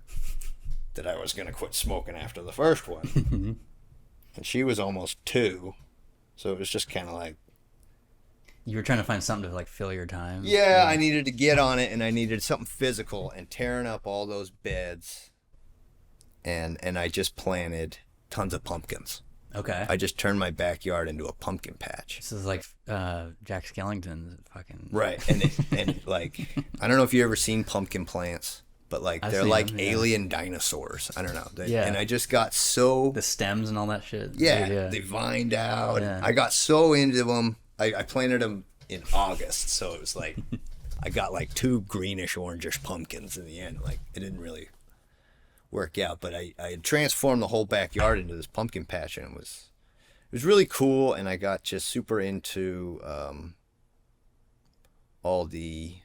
that I was going to quit smoking after the first one. And she was almost 2. So it was just kind of like... You were trying to find something to like fill your time. Yeah, I needed to get on it, and I needed something physical, and tearing up all those beds. And I just planted tons of pumpkins. Okay. I just turned my backyard into a pumpkin patch. This is like Jack Skellington's fucking... Right. And like, I don't know if you ever seen pumpkin plants, but like they're like alien dinosaurs. I don't know. And I just got so... The stems and all that shit. Yeah. They vined out. Yeah. I got so into them. I planted them in August, so it was like I got like 2 greenish orangish pumpkins in the end. Like it didn't really work out, but I had transformed the whole backyard into this pumpkin patch, and it was really cool. And I got just super into all the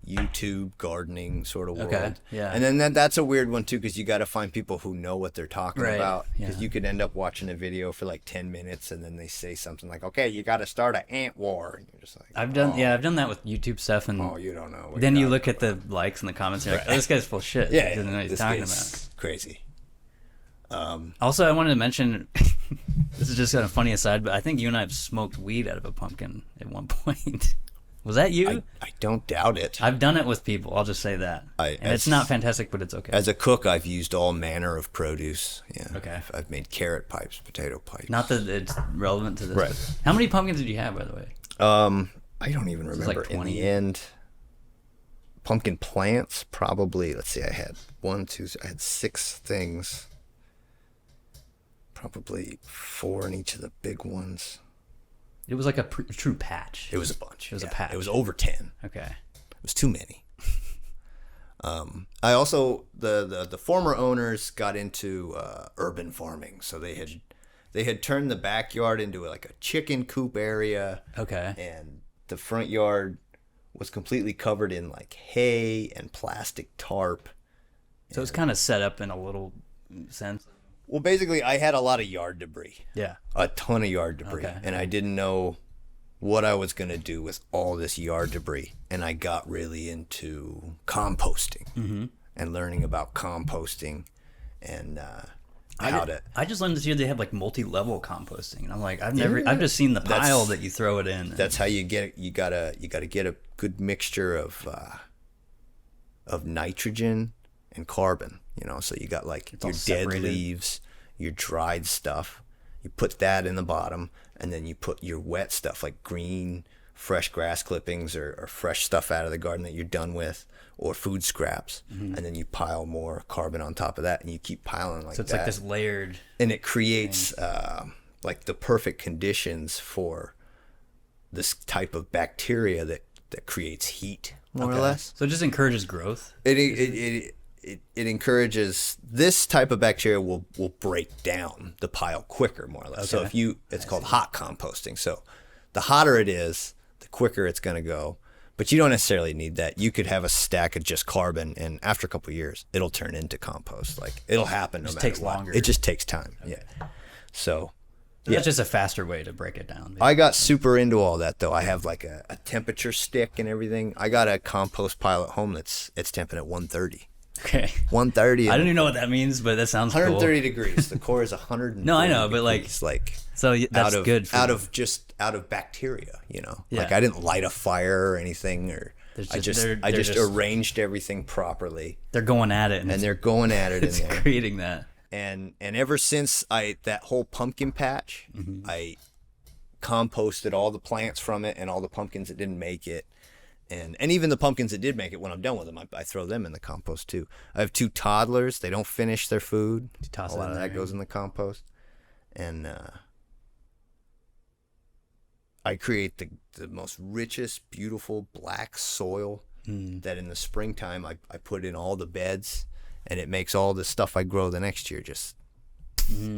YouTube gardening sort of world. Okay, yeah. And then that's a weird one too, because you got to find people who know what they're talking Right, about. yeah. Because you could end up watching a video for like 10 minutes and then they say something like, "Okay, you got to start an ant war." And you're just like, I've done that with YouTube stuff, and "Oh, you don't know." what then you're you look talking at the likes and the comments, and you're like, "Oh, this guy's full of shit." about. He doesn't know what he's this talking guy's about. crazy. Also, I wanted to mention, this is just kind of funny aside, but I think you and I have smoked weed out of a pumpkin at one point. Was that you? I don't doubt it. I've done it with people. I'll just say that. And it's not fantastic, but it's okay. As a cook, I've used all manner of produce. Yeah. Okay. I've made carrot pipes, potato pipes. Not that it's relevant to this. Right. But how many pumpkins did you have, by the way? I don't even like remember. 20. In the end, pumpkin plants, probably, let's see, I had I had 6 things. Probably 4 in each of the big ones. It was like a true patch. It was a bunch. It was a yeah. patch. It was over 10. Okay. It was too many. I also, the former owners got into urban farming. So they had turned the backyard into like a chicken coop area. Okay. And the front yard was completely covered in like hay and plastic tarp. So it's kind of set up in a little sense. Well, basically, I had a lot of yard debris. Yeah. A ton of yard debris. Okay. And I didn't know what I was going to do with all this yard debris. And I got really into composting and learning about composting and I just learned this year they have like multi-level composting, and I'm like, I've just seen the pile that you throw it in. That's how you get it. You gotta get a good mixture of nitrogen and carbon. So you got like your dead leaves, your dried stuff. You put that in the bottom, and then you put your wet stuff like green, fresh grass clippings or fresh stuff out of the garden that you're done with, or food scraps, and then you pile more carbon on top of that, and you keep piling like that. So it's like this layered, and it creates like the perfect conditions for this type of bacteria that creates heat, more or less. So it just encourages growth. It encourages this type of bacteria will break down the pile quicker, more or less. So it's called hot composting. So the hotter it is, the quicker it's going to go. But you don't necessarily need that. You could have a stack of just carbon, and after a couple of years, it'll turn into compost. Like it'll happen. No matter takes what. longer. It just takes time. Okay. Yeah. So. That's just a faster way to break it down. I got super into all that though. I have like a temperature stick and everything. I got a compost pile at home it's temping at 130. Okay. 130. I don't even know what that means, but that sounds 130 cool. degrees. The core is 130. No, I know, but like so that's good. Out of bacteria, Yeah. Like I didn't light a fire or anything, or I just arranged everything properly. They're going at it, and they're going at it in there, creating that. And ever since that whole pumpkin patch, I composted all the plants from it and all the pumpkins that didn't make it. And even the pumpkins that did make it, when I'm done with them, I throw them in the compost too. I have 2 toddlers. They don't finish their food. A lot of that goes in the compost. And I create the most richest, beautiful black soil that in the springtime I put in all the beds, and it makes all the stuff I grow the next year just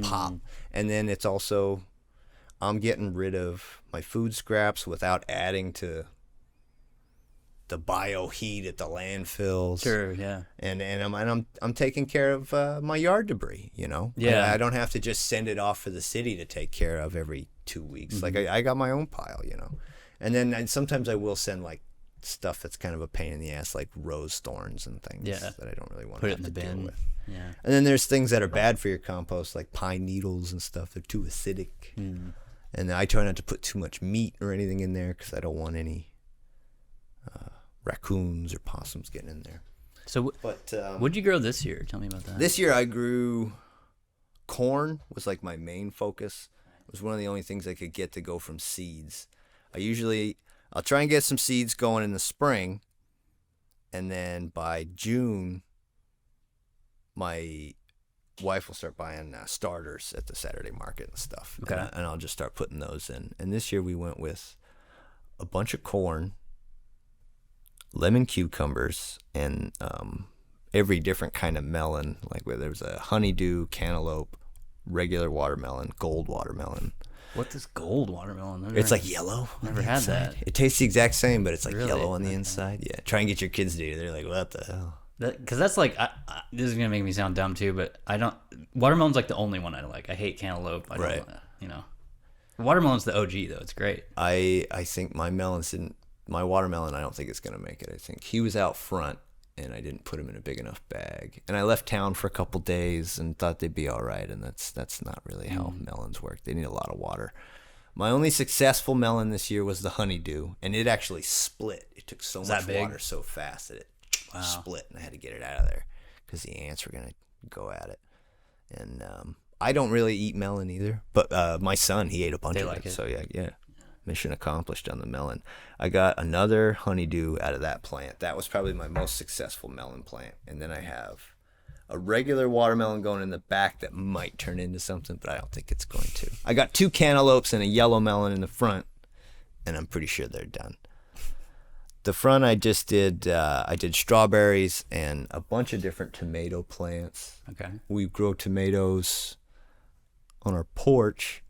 pop. And then it's also, I'm getting rid of my food scraps without adding to the bio heat at the landfills. Sure, yeah. And I'm taking care of my yard debris, Yeah. I don't have to just send it off for the city to take care of every 2 weeks. Like I got my own pile, And then sometimes I will send like stuff that's kind of a pain in the ass, like rose thorns and things that I don't really want to have to deal with. Yeah. And then there's things that are bad for your compost, like pine needles and stuff. They're too acidic. And I try not to put too much meat or anything in there because I don't want any raccoons or possums getting in there. So what'd you grow this year? Tell me about that. This year I grew corn. Was like my main focus. It was one of the only things I could get to go from seeds. I'll try and get some seeds going in the spring, and then by June my wife will start buying starters at the Saturday market and stuff. Okay. And I'll just start putting those in. And this year we went with a bunch of corn, lemon cucumbers, and every different kind of melon, like where there's a honeydew, cantaloupe, regular watermelon, gold watermelon, What is gold watermelon? It's like yellow. Never had that. It tastes the exact same, but it's like Really? yellow on the inside. Yeah, try and get your kids to eat it. They're like, what the hell? Because that's like, this is gonna make me sound dumb too, but I don't. Watermelon's like the only one I like. I hate cantaloupe. I don't, Right. You know, watermelon's the OG though. It's great. I think my watermelon, I don't think it's gonna make it. I think he was out front, and I didn't put him in a big enough bag. And I left town for a couple days and thought they'd be all right. And that's not really how melons work. They need a lot of water. My only successful melon this year was the honeydew, and it actually split. It took so much water so fast that it split, and I had to get it out of there because the ants were gonna go at it. And I don't really eat melon either, but my son, he ate a bunch of it. So yeah. Mission accomplished on the melon. I got another honeydew out of that plant. That was probably my most successful melon plant. And then I have a regular watermelon going in the back that might turn into something, but I don't think it's going to. I got 2 cantaloupes and a yellow melon in the front, and I'm pretty sure they're done. The front I just did, I did strawberries and a bunch of different tomato plants. Okay. We grow tomatoes on our porch,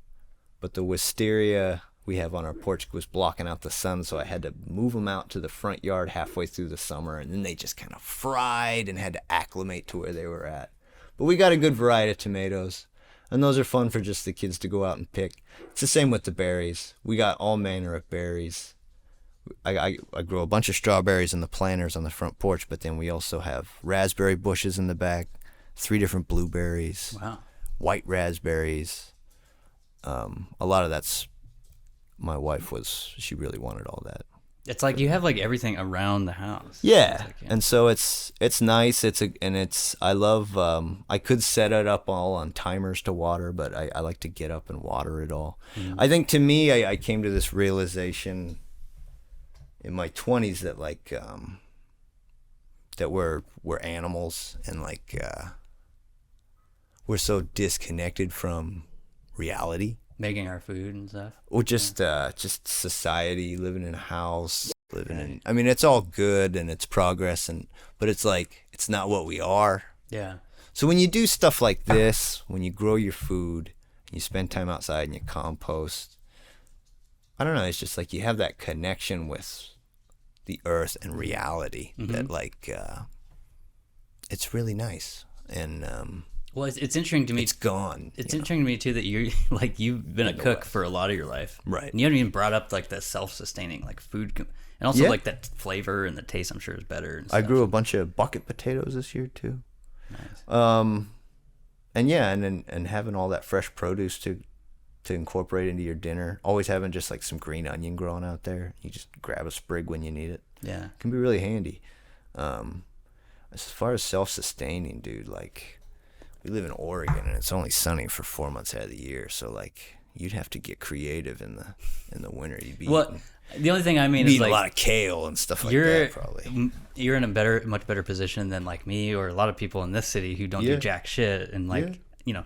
but the wisteria we have on our porch was blocking out the sun, so I had to move them out to the front yard halfway through the summer, and then they just kind of fried and had to acclimate to where they were at. But we got a good variety of tomatoes, and those are fun for just the kids to go out and pick. It's the same with the berries. We got all manner of berries. I grow a bunch of strawberries in the planters on the front porch, but then we also have raspberry bushes in the back, 3 different blueberries, white raspberries. A lot of that's my wife she really wanted all that. It's like you have like everything around the house. Yeah, like, and so it's nice. I love. I could set it up all on timers to water, but I like to get up and water it all. I think to me, I came to this realization in my 20s that like that we're animals, and like we're so disconnected from reality. Making our food and stuff. Or just society, living in a house, I mean, it's all good and it's progress, but it's like, it's not what we are. Yeah. So when you do stuff like this, when you grow your food, you spend time outside and you compost, I don't know, it's just like you have that connection with the earth and reality that like, it's really nice. And, well, it's interesting to me. It's gone. It's interesting to me too that you've been a cook for a lot of your life, right? And you haven't even brought up like the self-sustaining like food, and also like that flavor and the taste. I'm sure is better. And I grew a bunch of bucket potatoes this year too. Nice. And yeah, and having all that fresh produce to incorporate into your dinner. Always having just like some green onion growing out there. You just grab a sprig when you need it. Yeah, it can be really handy. As far as self-sustaining, dude, like. We live in Oregon, and it's only sunny for 4 months out of the year. So, like, you'd have to get creative in the winter. You'd be the only thing I mean is like a lot of kale and stuff like that. Probably you're in a much better position than like me or a lot of people in this city who don't do jack shit. And like you know,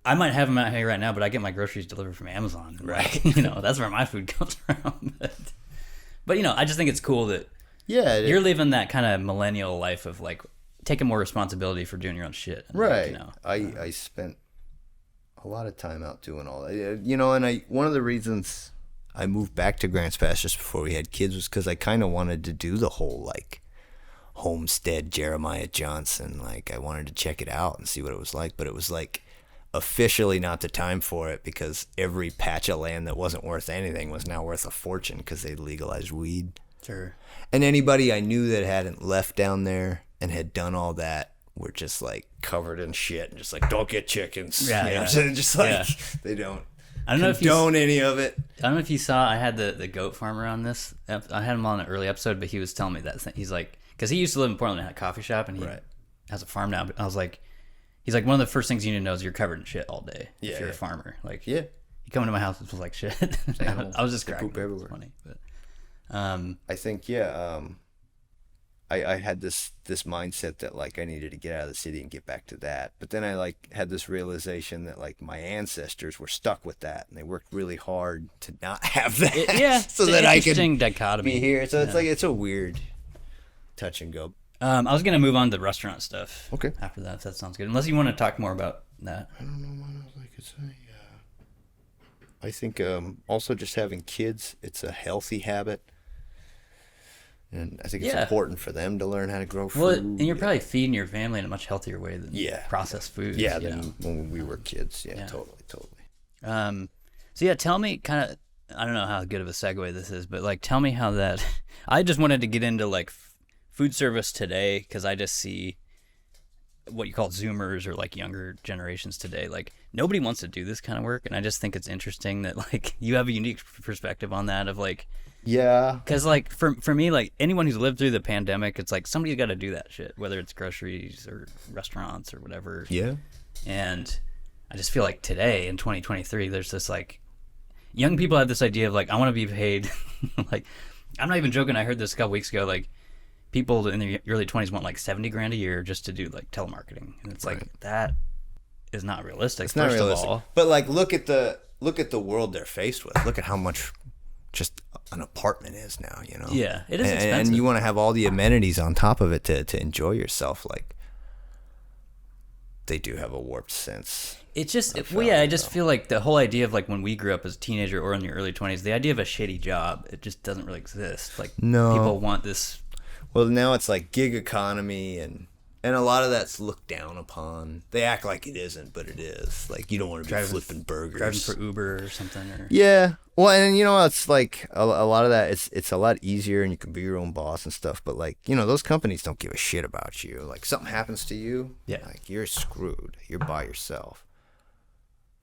I might have them out here right now, but I get my groceries delivered from Amazon. And right. Like, you know, that's where my food comes from. But you know, I just think it's cool that you're living that kind of millennial life of like. Taking more responsibility for doing your own shit. Right. Like, you know, I spent a lot of time out doing all that. You know, and one of the reasons I moved back to Grants Pass just before we had kids was because I kind of wanted to do the whole, like, homestead Jeremiah Johnson. Like, I wanted to check it out and see what it was like. But it was, like, officially not the time for it because every patch of land that wasn't worth anything was now worth a fortune because they legalized weed. Sure. And anybody I knew that hadn't left down there and had done all that were just like covered in shit and just like, don't get chickens. Yeah. Just like they don't know condone any of it. I don't know if you saw, I had the goat farmer on this. I had him on an early episode, but he was telling me that thing. He's like, because he used to live in Portland and had a coffee shop and he has a farm now. But I was like, he's like, one of the first things you need to know is you're covered in shit all day if you're a farmer. Like, you come into my house, it was like shit. I was just cracking. Poop everywhere. It's funny, but I think I had this mindset that like I needed to get out of the city and get back to that. But then I like had this realization that like my ancestors were stuck with that and they worked really hard to not have that. So that I could dichotomy. Be here. So it's like it's a weird touch and go. I was gonna move on to restaurant stuff. Okay. After that, if that sounds good. Unless you want to talk more about that. I don't know what else I could say. I think also just having kids, it's a healthy habit. And I think it's Yeah. important for them to learn how to grow food. Well, and you're probably feeding your family in a much healthier way than Yeah. processed foods. Yeah, you than know? when we were kids. Yeah, Yeah. totally. So yeah, tell me kind of, I don't know how good of a segue this is, but like tell me how that, I just wanted to get into like food service today because I just see what you call Zoomers or like younger generations today. Like nobody wants to do this kind of work. And I just think it's interesting that like you have a unique perspective on that of like, Yeah. because like for me, like anyone who's lived through the pandemic, it's like somebody's got to do that shit, whether it's groceries or restaurants or whatever. Yeah. And I just feel like today in 2023, there's this like young people have this idea of like I want to be paid. Like I'm not even joking. I heard this a couple weeks ago. Like people in their early 20s want like 70 grand a year just to do like telemarketing, and it's like that is not realistic. It's not first realistic. of all. But like, look at the world they're faced with. Look at how much just an apartment is now. You know. Yeah, it is and, expensive. and you want to have all the amenities on top of it to enjoy yourself. Like, they do have a warped sense. It's just, of well, yeah, I value, just though. feel like the whole idea of like when we grew up as a teenager or in your early 20s, the idea of a shitty job, it just doesn't really exist. Like No. people want this. Well, now it's like gig economy, and a lot of that's looked down upon. They act like it isn't, but it is. Like, you don't want to be flipping burgers. Driving for Uber or something. Or Yeah. Well, and you know, it's like a lot of that. It's a lot easier, and you can be your own boss and stuff. But like, you know, those companies don't give a shit about you. Like, something happens to you, Yeah. like you're screwed. You're by yourself.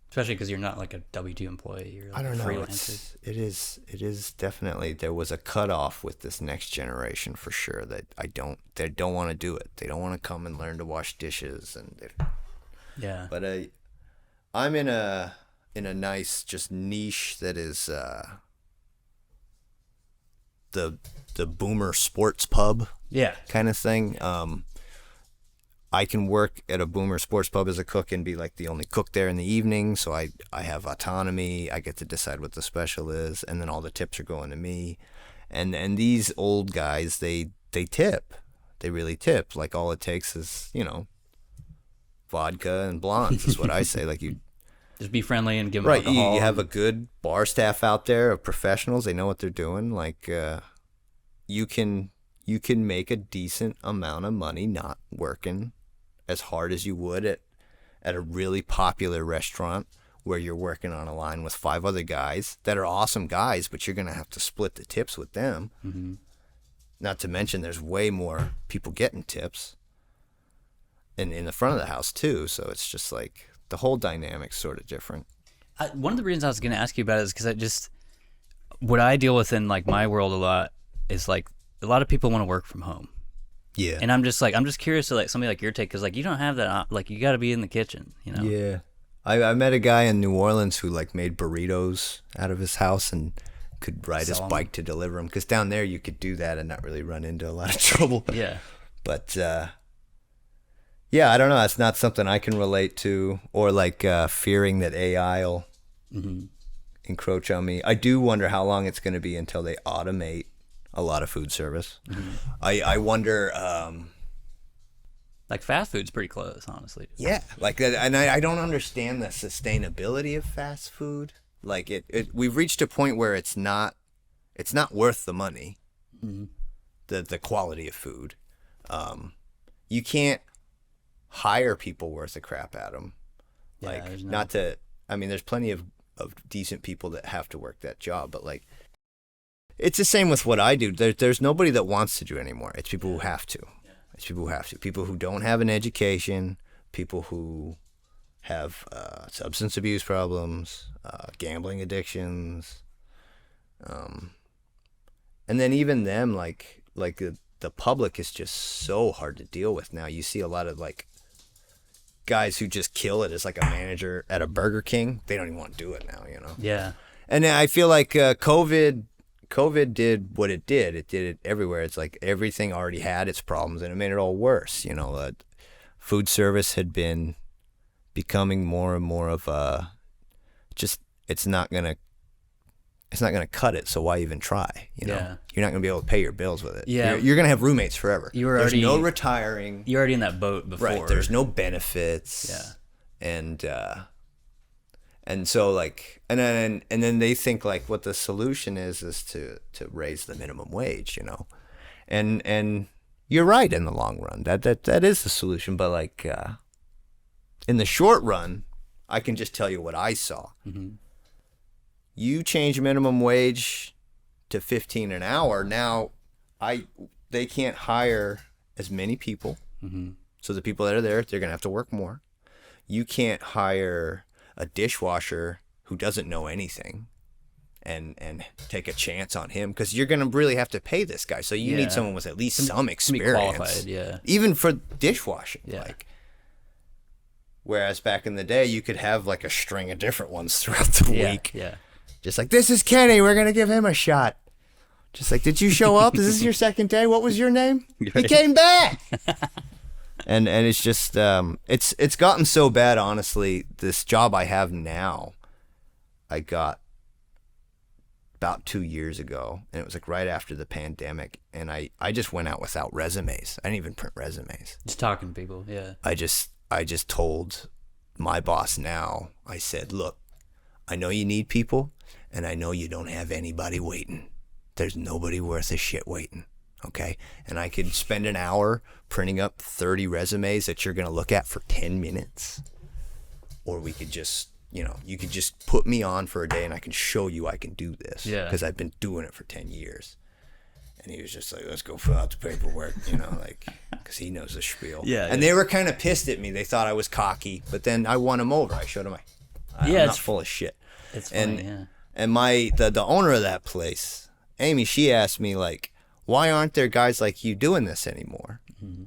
especially because you're not like a W-2 employee. You're like I don't a know. freelancer. It is definitely, there was a cutoff with this next generation for sure that they don't want to do it. They don't want to come and learn to wash dishes, Yeah. but I'm in a nice just niche that is the boomer sports pub Yeah. kind of thing. I can work at a boomer sports pub as a cook and be like the only cook there in the evening, so I have autonomy. I get to decide what the special is, and then all the tips are going to me. And these old guys, they tip. They really tip. Like, all it takes is, you know, vodka and blondes is what I say. Like, you Just be friendly and give them right, alcohol. you have a good bar staff out there of professionals. They know what they're doing. Like, you can make a decent amount of money not working as hard as you would at a really popular restaurant where you're working on a line with 5 other guys that are awesome guys, but you're going to have to split the tips with them. Mm-hmm. Not to mention there's way more people getting tips in the front of the house too. So it's just like the whole dynamic's sort of different. One of the reasons I was going to ask you about it is because what I deal with in like my world a lot is like a lot of people want to work from home. Yeah. And I'm just curious to like somebody like your take, because like you don't have that, like you got to be in the kitchen, you know? Yeah. I met a guy in New Orleans who like made burritos out of his house and could ride his Sell 'em. bike to deliver them, because down there you could do that and not really run into a lot of trouble. Yeah. But yeah, I don't know. It's not something I can relate to, or like fearing that AI will encroach on me. I do wonder how long it's going to be until they automate a lot of food service. Mm-hmm. I wonder. Like fast food's pretty close, honestly. Yeah, like, and I don't understand the sustainability of fast food. Like we've reached a point where it's not worth the money. Mm-hmm. The quality of food. You can't hire people worth a crap at them. Yeah, Like, there's no- not to. I mean, there's plenty of decent people that have to work that job, but like, it's the same with what I do. There's nobody that wants to do it anymore. It's people who have to. It's people who have to. People who don't have an education. People who have substance abuse problems, gambling addictions, and then even them, like the public is just so hard to deal with now. You see a lot of like guys who just kill it as like a manager at a Burger King. They don't even want to do it now, you know. Yeah. And I feel like COVID did what it did. It did it everywhere. It's like everything already had its problems, and it made it all worse. You know, food service had been becoming more and more of a just. It's not gonna cut it. So why even try? You know, Yeah. you're not gonna be able to pay your bills with it. Yeah. You're gonna have roommates forever. You There's no retiring. You're already in that boat before. Right. There's no benefits. Yeah. And And so like, and then they think like what the solution is to raise the minimum wage, you know, and you're right in the long run. That is the solution. But like in the short run, I can just tell you what I saw. Mm-hmm. You change minimum wage to 15 an hour. Now they can't hire as many people. Mm-hmm. So the people that are there, they're going to have to work more. You can't hire a dishwasher who doesn't know anything and take a chance on him, because you're going to really have to pay this guy. So you need someone with at least some experience. Qualified, yeah. Even for dishwashing. Yeah. Like, whereas back in the day, you could have like a string of different ones throughout the week. Yeah. Just like, this is Kenny, we're going to give him a shot. Just like, did you show up? Is this your second day? What was your name? He came back. And it's just it's gotten so bad, honestly. This job I have now, I got about 2 years ago, and it was like right after the pandemic, and I just went out without resumes. I didn't even print resumes. Just talking to people, yeah. I just told my boss now, I said, look, I know you need people, and I know you don't have anybody waiting. There's nobody worth a shit waiting. Okay, and I could spend an hour printing up 30 resumes that you're going to look at for 10 minutes. Or we could just, you know, you could just put me on for a day and I can show you I can do this. Yeah. Because I've been doing it for 10 years. And he was just like, let's go fill out the paperwork, you know, like, because he knows the spiel. Yeah. And they were kind of pissed at me. They thought I was cocky, but then I won them over. I showed them I'm not full of shit. It's funny, yeah. And the owner of that place, Amy, she asked me, like, why aren't there guys like you doing this anymore? Mm-hmm.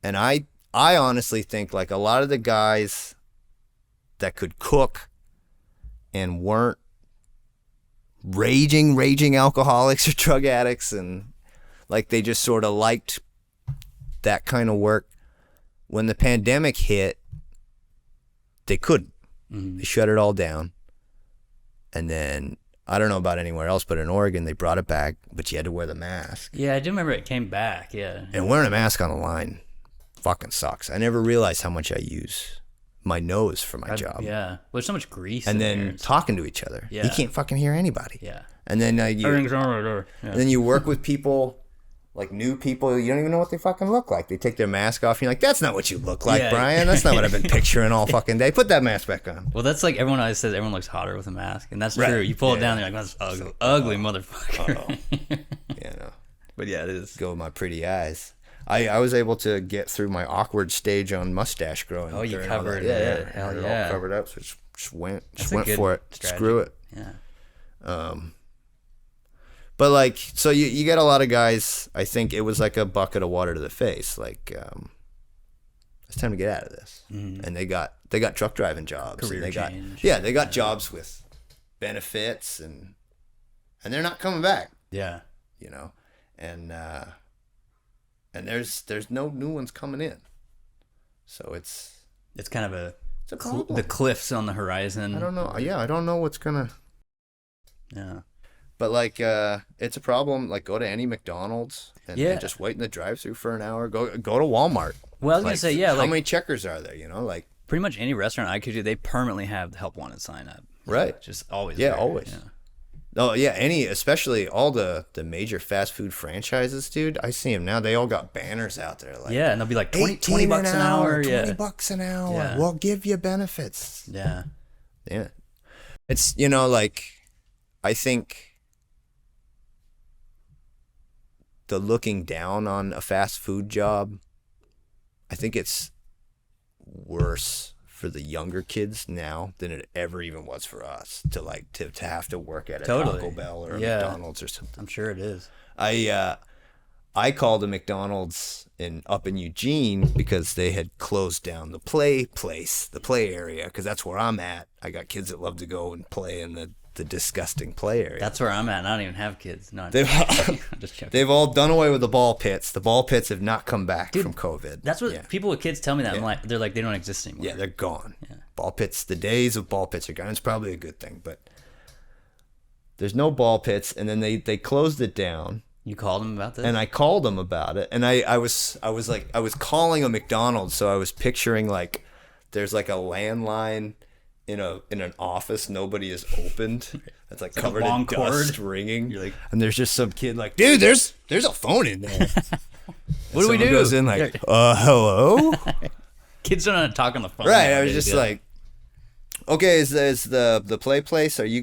And I honestly think like a lot of the guys that could cook and weren't raging alcoholics or drug addicts, and like they just sort of liked that kind of work. When the pandemic hit, they couldn't. Mm-hmm. They shut it all down. And then I don't know about anywhere else, but in Oregon, they brought it back, but you had to wear the mask. Yeah, I do remember it came back, yeah. And wearing a mask on the line fucking sucks. I never realized how much I use my nose for my job. Yeah. Well, there's so much grease and in then there. talking to each other. Yeah. You can't fucking hear anybody. Yeah. And then and then you work with people, like new people, you don't even know what they fucking look like. They take their mask off and you're like, that's not what you look like, Brian. That's not what I've been picturing all fucking day. Put that mask back on. Well, that's like everyone always says everyone looks hotter with a mask, and that's true. You pull it down, you're like, that's ugly, ugly motherfucker. Yeah, no. But yeah, it is. Go with my pretty eyes. I was able to get through my awkward stage on mustache growing. Oh, you covered it. Yeah. Hell it yeah. all covered up, so just went for it. Strategy. Screw it. Yeah. But like, so you get a lot of guys, I think it was like a bucket of water to the face. Like, it's time to get out of this. Mm-hmm. And they got truck driving jobs. Career and change. They got jobs with benefits and they're not coming back. Yeah. You know, and there's no new ones coming in. So it's kind of it's a problem. The cliffs on the horizon. I don't know. Yeah, I don't know what's gonna. Yeah. But like, it's a problem. Like, go to any McDonald's and just wait in the drive-thru for an hour. Go to Walmart. Well, I was gonna say, yeah. How many checkers are there? You know, like pretty much any restaurant I could do, they permanently have the help wanted sign up. Right. Just always. Yeah, there. always. Yeah. Oh yeah, especially all the major fast food franchises, dude. I see them now. They all got banners out there, like and they'll be like 20 bucks an hour. $20 an hour. Yeah. We'll give you benefits. Yeah. Yeah. It's like I think the looking down on a fast food job, I think it's worse for the younger kids now than it ever even was for us to have to work at a Taco Bell or a McDonald's or something. I'm sure it is. I called a McDonald's up in Eugene because they had closed down the play area, because that's where I'm at. I got kids that love to go and play in the disgusting play area. That's where I'm at, and I don't even have kids. No, they've all done away with the ball pits. The ball pits have not come back from COVID. That's what people with kids tell me that. I'm like, they're like, they don't exist anymore. Yeah, they're gone. Yeah. Ball pits, the days of ball pits are gone. It's probably a good thing, but there's no ball pits, and then they closed it down. You called them about this? And I called them about it, and I was calling a McDonald's, so I was picturing like there's like a landline in an office nobody has opened. It's like covered long in dust cord. ringing. You're like, and there's just some kid like, dude, there's a phone in there. what do we do? Goes in like, hello. Kids don't know how to talk on the phone. Right. I was nowadays, just like, okay, is the play place? Are you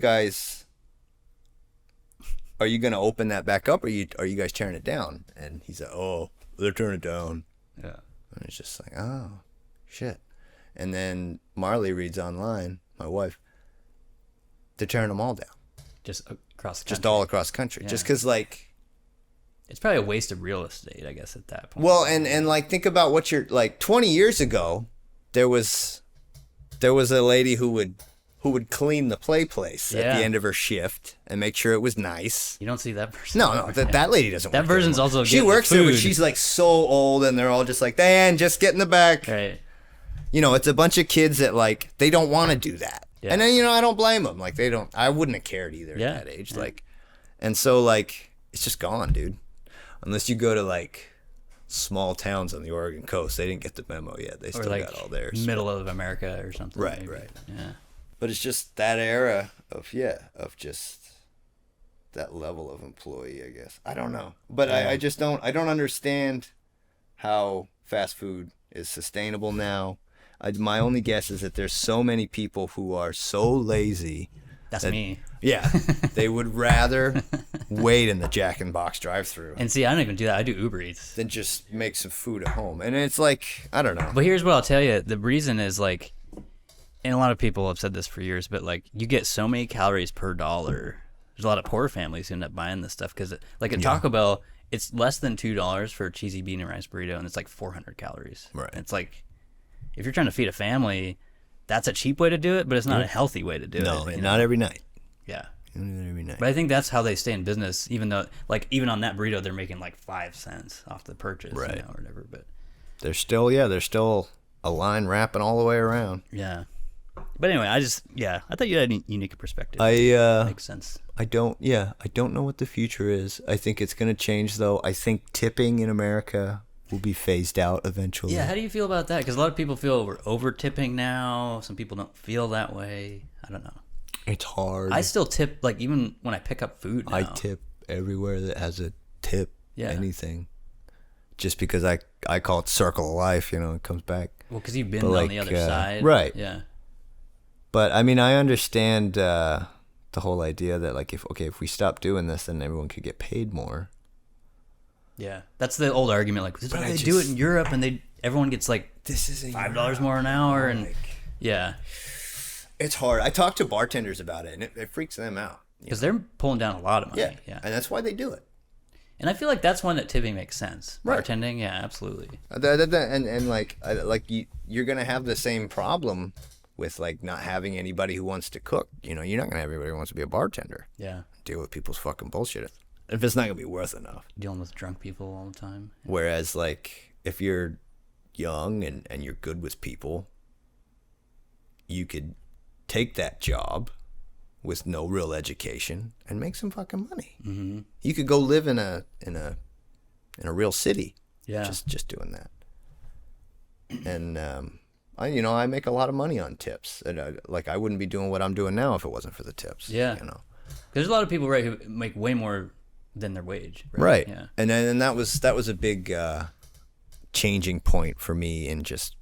gonna open that back up? Or are you guys tearing it down? And he's like, oh, they're tearing it down. yeah. And it's just like, oh, shit. And then Marley reads online, my wife, they're tearing them all down. Just across the country. Just all across the country. Yeah. Just because, like... It's probably a waste of real estate, I guess, at that point. Well, and like, think about what you're... Like, 20 years ago, there was a lady who would clean the play place at the end of her shift and make sure it was nice. You don't see that person. No, that lady doesn't That work there person's anymore. also She getting works the there, but food. she's like so old, and they're all just like, Dan, just get in the back. Right. You know, it's a bunch of kids that, like, they don't want to do that. Yeah. And then, you know, I don't blame them. Like, I wouldn't have cared either at that age. Yeah. Like, and so, like, it's just gone, dude. Unless you go to, like, small towns on the Oregon coast. They didn't get the memo yet. They Or still like got all theirs. middle of America or something. Right, maybe. right. Yeah. But it's just that era of just that level of employee, I guess. I don't know. But Yeah. I just don't understand how fast food is sustainable now. My only guess is that there's so many people who are so lazy. That's that, me. Yeah. They would rather wait in the Jack in the Box drive-thru And see, I don't even do that. I do Uber Eats. than just make some food at home. And it's like, I don't know. But here's what I'll tell you. The reason is like, and a lot of people have said this for years, but like you get so many calories per dollar. There's a lot of poor families who end up buying this stuff because like at Taco Bell, it's less than $2 for a cheesy bean and rice burrito, and it's like 400 calories. Right. And it's like, if you're trying to feed a family, that's a cheap way to do it, but it's not a healthy way to do No, it. and you not know? every night. Yeah. Not every night. But I think that's how they stay in business, even though, like, even on that burrito, they're making like 5 cents off the purchase, Right. you know, or whatever. But There's still a line wrapping all the way around. yeah. But anyway, I thought you had a unique perspective. Makes sense. I don't know what the future is. I think it's going to change, though. I think tipping in America will be phased out eventually. Yeah, how do you feel about that? Because a lot of people feel we're over tipping now. Some people don't feel that way. I don't know. It's hard. I still tip, like, even when I pick up food now. I tip everywhere that has a tip, anything. Just because I call it circle of life, you know, it comes back. Well, because you've been But, on like, the other side. right. Yeah. But, I mean, I understand the whole idea that, like, if we stop doing this, then everyone could get paid more. Yeah. That's the old argument. Like, this is But how I they do it just- in Europe, and everyone gets, like, This isn't $5 more an hour. And yeah. It's hard. I talk to bartenders about it, and it freaks them out. Because they're pulling down a lot of money. Yeah. Yeah. And that's why they do it. And I feel like that's one that tipping makes sense. Right. Bartending, yeah, absolutely. And like you're gonna have the same problem with like not having anybody who wants to cook. You know, you're not gonna have everybody who wants to be a bartender. Yeah. Deal with people's fucking bullshit if it's not gonna be worth enough. Dealing with drunk people all the time. Whereas like if you're young and you're good with people, you could take that job with no real education and make some fucking money. Mm-hmm. You could go live in a real city. Yeah. Just doing that. And I make a lot of money on tips. And I wouldn't be doing what I'm doing now if it wasn't for the tips. Yeah. You know. There's a lot of people, right, who make way more than their wage. Right. Yeah. And that was a big changing point for me in just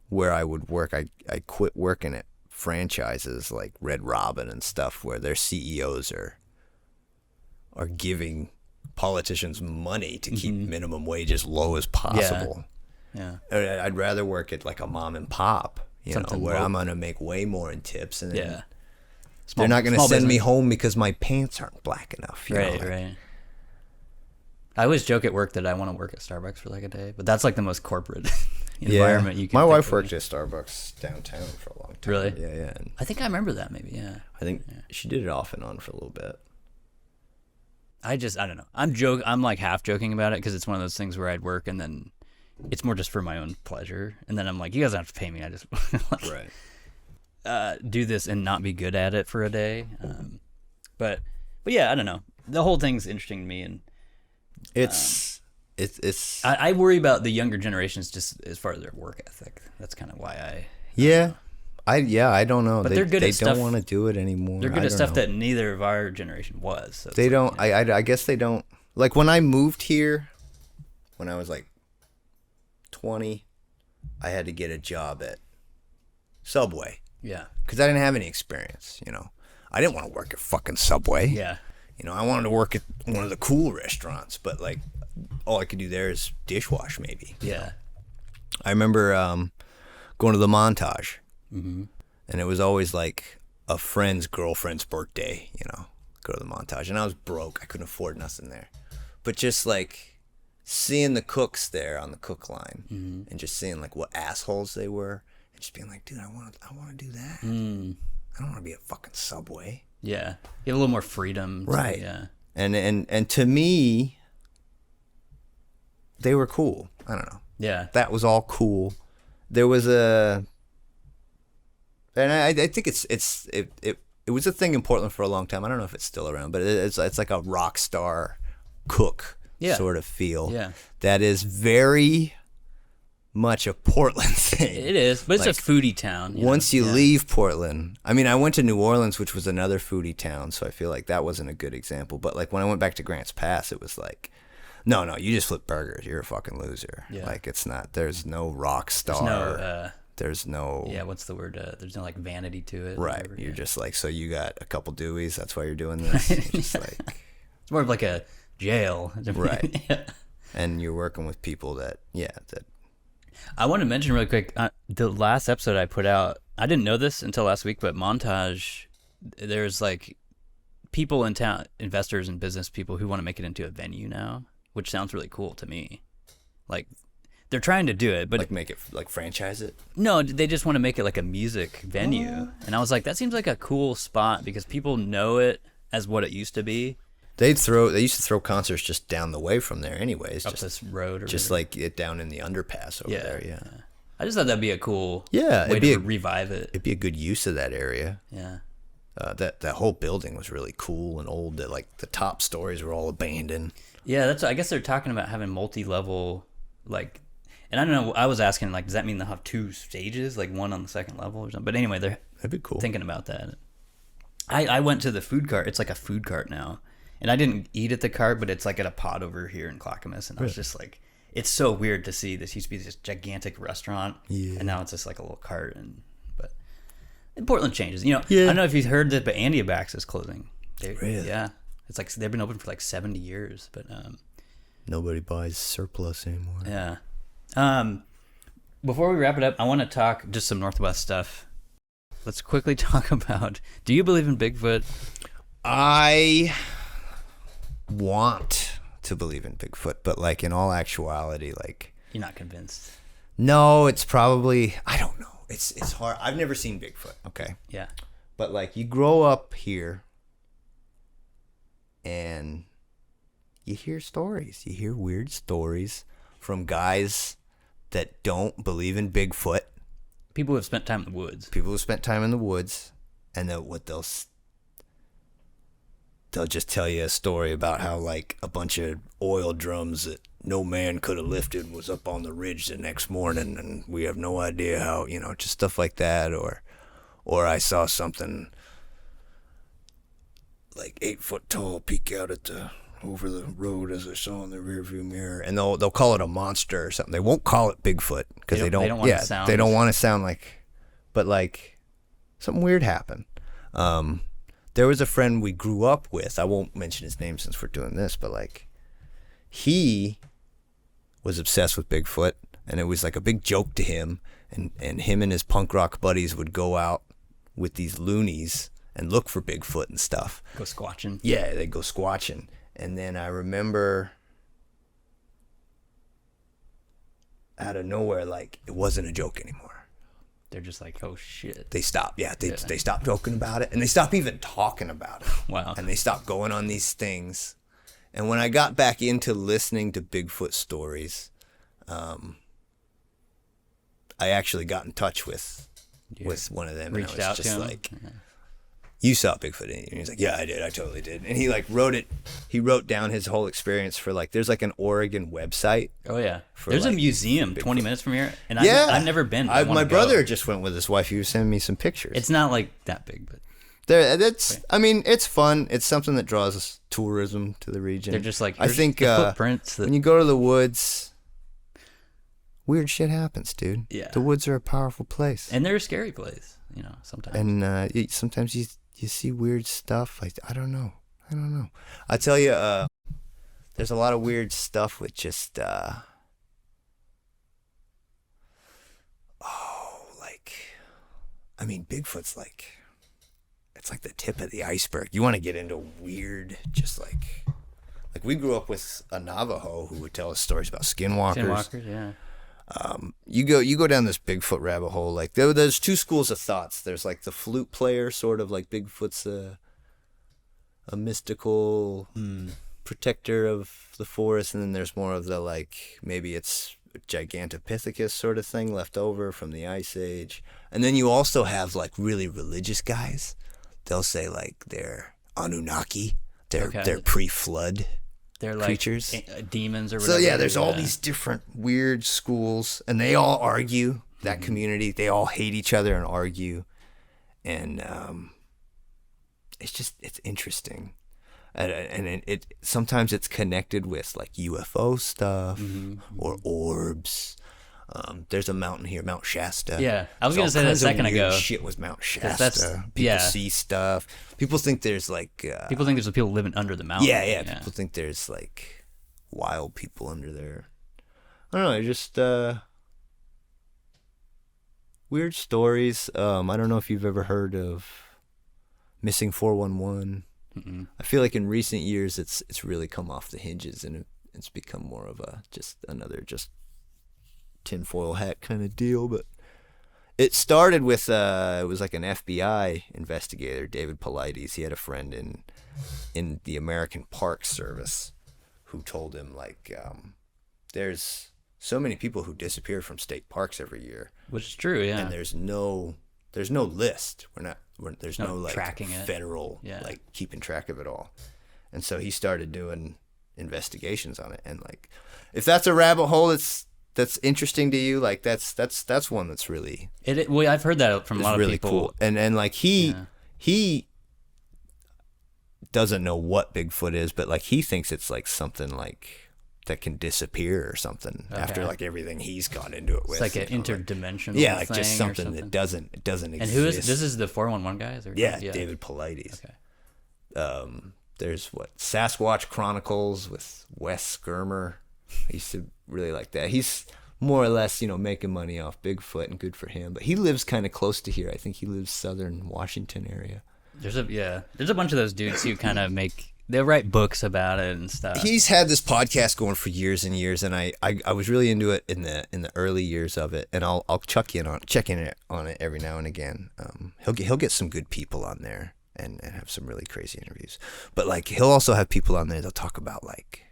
where I would work. I quit working at franchises like Red Robin and stuff where their CEOs are giving politicians money to keep minimum wage as low as possible. Yeah. I'd rather work at like a mom and pop, Something where local. I'm gonna make way more in tips, and then Yeah. they're not gonna send me business. home because my pants aren't black enough. You know, Right, like- right. I always joke at work that I want to work at Starbucks for like a day, but that's like the most corporate environment you can My think wife of. worked at Starbucks downtown for a long time. Really? Yeah. And I think I remember that maybe, yeah. I think she did it off and on for a little bit. I don't know. I'm like half joking about it because it's one of those things where I'd work and then it's more just for my own pleasure. And then I'm like, you guys don't have to pay me. I just like, do this and not be good at it for a day. But yeah, I don't know. The whole thing's interesting to me, and It's I worry about the younger generations just as far as their work ethic. That's kind of why yeah. I don't know. But they're good they at stuff. don't want to do it anymore. They're good I at don't stuff know. that neither of our generation was. So They don't. I guess they don't. Like when I moved here, when I was like 20, I had to get a job at Subway Yeah. because I didn't have any experience. I didn't want to work at fucking Subway. Yeah. I wanted to work at one of the cool restaurants, but like all I could do there is dishwash maybe. Yeah. I remember going to the Montage, Mm-hmm. and it was always like a friend's girlfriend's birthday. Go to the Montage, and I was broke. I couldn't afford nothing there, but just like seeing the cooks there on the cook line, and just seeing like what assholes they were, and just being like, dude, I want to do that. I don't want to be at fucking Subway. Yeah. You have a little more freedom. Right. Yeah. And to me, they were cool. I don't know. Yeah. That was all cool. There was and I think it was a thing in Portland for a long time. I don't know if it's still around, but it's like a rock star cook sort of feel. Yeah. That is very much a Portland thing. It is, but it's a foodie town. Once you leave Portland, I mean, I went to New Orleans, which was another foodie town, so I feel like that wasn't a good example. But like when I went back to Grants Pass, it was like, no, you just flip burgers. You're a fucking loser. Yeah. Like it's not. There's no rock star. There's no. There's no. Yeah, what's the word? There's no like vanity to it. Right. Whatever. You're just like, so you got a couple Deweys. That's why you're doing this. You're just like, It's more of like a jail. Right. Yeah. And you're working with people that. I want to mention really quick, the last episode I put out, I didn't know this until last week, but Montage, there's like people in town, investors and business people who want to make it into a venue now, which sounds really cool to me. Like they're trying to do it, but like make it like franchise it. no, they just want to make it like a music venue. And I was like, that seems like a cool spot because people know it as what it used to be. They used to throw concerts just down the way from there, anyways. Up this road, or just whatever. like it down in the underpass over there. Yeah. I just thought that'd be a cool Yeah, way it'd be to revive it. It'd be a good use of that area. Yeah. That whole building was really cool and old. That like the top stories were all abandoned. Yeah, I guess they're talking about having multi-level, like, and I don't know. I was asking, like, does that mean they'll have 2 stages, like one on the second level or something? But anyway, they're That'd be cool. thinking about that. I went to the food cart. It's like a food cart now, and I didn't eat at the cart, but it's like at a pod over here in Clackamas, and I was just like, it's so weird to see this used to be this gigantic restaurant, and now it's just like a little cart. But Portland changes, I don't know if you've heard that, but Andy Abax is closing. Really? Yeah, it's like they've been open for like 70 years, but Nobody buys surplus anymore. yeah. Before we wrap it up, I want to talk just some Northwest stuff. Let's quickly talk about, do you believe in Bigfoot? I want to believe in Bigfoot, but like in all actuality, like You're not convinced. no, it's probably, I don't know. It's hard. I've never seen Bigfoot. Okay. Yeah. But like you grow up here and you hear stories. You hear weird stories from guys that don't believe in Bigfoot. People who have spent time in the woods. People who spent time in the woods, and they'll just tell you a story about how like a bunch of oil drums that no man could have lifted was up on the ridge the next morning, and we have no idea how, just stuff like that. Or I saw something like 8 foot tall peek out at over the road as I saw in the rearview mirror, and they'll call it a monster or something. They won't call it Bigfoot because they don't want to sound. They don't want to sound like, but like something weird happened. There was a friend we grew up with. I won't mention his name since we're doing this, but like he was obsessed with Bigfoot, and it was like a big joke to him. And him and his punk rock buddies would go out with these loonies and look for Bigfoot and stuff. Go squatching. Yeah, they'd go squatching. And then I remember out of nowhere, like, it wasn't a joke anymore. They're just like, oh shit. They stopped. Yeah, they stopped joking about it. And they stopped even talking about it. Wow. And they stopped going on these things. And when I got back into listening to Bigfoot stories, I actually got in touch with one of them. Reached and I was out just to him? like, you saw Bigfoot, didn't you? And he's like, yeah, I did. I totally did. And he like wrote it. He wrote down his whole experience for like, there's like an Oregon website. Oh yeah. There's like, a museum 20 minutes from here, and Yeah. I've never been. My brother just went with his wife. He was sending me some pictures. It's not like that big, but I mean, it's fun. It's something that draws tourism to the region. they're just like, I think the footprints. when you go to the woods, weird shit happens, dude. Yeah. The woods are a powerful place. And they're a scary place, you know, sometimes. And sometimes you see weird stuff. Like, I don't know. I tell you, there's a lot of weird stuff with just, Bigfoot's like, it's like the tip of the iceberg. You want to get into weird, just like we grew up with a Navajo who would tell us stories about skinwalkers. Skinwalkers, yeah. You go down this Bigfoot rabbit hole. Like there's two schools of thoughts. There's like the flute player, sort of like Bigfoot's a mystical protector of the forest, and then there's more of the like maybe it's Gigantopithecus sort of thing left over from the Ice Age. And then you also have like really religious guys. They'll say like they're Anunnaki. They're pre-flood. They're like creatures, demons or whatever. So yeah, there's all these different weird schools, and they all argue. That community, they all hate each other and argue, and it's interesting, and it sometimes it's connected with like UFO stuff or orbs. There's a mountain here, Mount Shasta. Yeah, I was gonna say that a second ago. Shit was Mount Shasta. People see stuff. People think there's like. People think there's people living under the mountain. Yeah. People think there's like wild people under there. I don't know. Just weird stories. I don't know if you've ever heard of Missing 411. I feel like in recent years it's really come off the hinges, and it's become more of another tinfoil hat kind of deal. But it started with it was like an FBI investigator, David Paulides. He had a friend in the American Park Service who told him like there's so many people who disappear from state parks every year, which is true, yeah. And there's no list. There's no like tracking it. federal like keeping track of it all. And so he started doing investigations on it, and like if that's a rabbit hole that's interesting to you, like that's one that's really well, I've heard that from a lot of really people. Cool. And like he doesn't know what Bigfoot is, but like he thinks it's like something like that can disappear or something after like everything he's gone into it with. It's like an interdimensional like just something that doesn't exist. And who is this? Is the 411 guys? Or? Yeah, David Paulides. Okay. There's Sasquatch Chronicles with Wes Skirmer. I used to really like that. He's more or less, making money off Bigfoot, and good for him. But he lives kind of close to here. I think he lives southern Washington area. There's a bunch of those dudes who kind of they'll write books about it and stuff. He's had this podcast going for years and years, and I was really into it in the early years of it, and I'll check in on it every now and again. He'll get some good people on there and have some really crazy interviews. But like he'll also have people on there that'll talk about like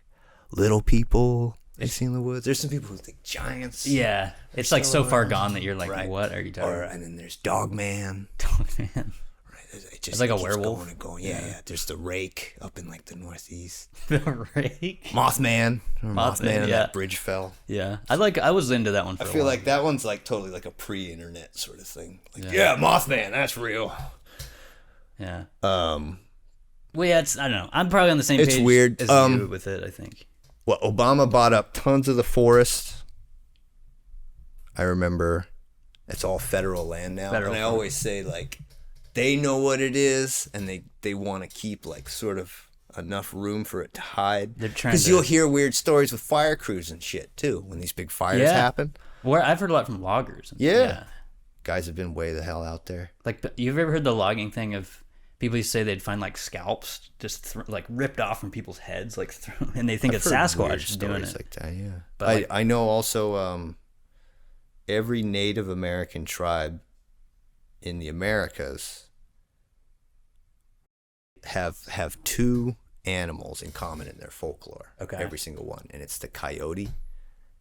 little people they see in the woods. There's some people who think giants. Yeah, it's like so far gone that you're like, what are you talking about? And then there's Dogman. Dogman. It's like a werewolf. Going. Yeah. There's the Rake up in like the northeast. The Rake. Mothman. Mothman and that bridge fell. Yeah, I was into that one. I feel like that one's like totally like a pre-internet sort of thing. Like, Mothman, that's real. Yeah. Well, yeah, I don't know. I'm probably on the same page. It's weird as you with it, I think. Well, Obama bought up tons of the forest. I remember it's all federal land now. And I always say like they know what it is, and they want to keep like sort of enough room for it to hide. Because you'll hear weird stories with fire crews and shit too when these big fires happen. Well, I've heard a lot from loggers. Yeah. Guys have been way the hell out there. Like, you've ever heard the logging thing of people used to say they'd find like scalps just like ripped off from people's heads, like and they think it's Sasquatch doing it. Like that, yeah. But I know also every Native American tribe in the Americas have two animals in common in their folklore. Okay. Every single one, and it's the coyote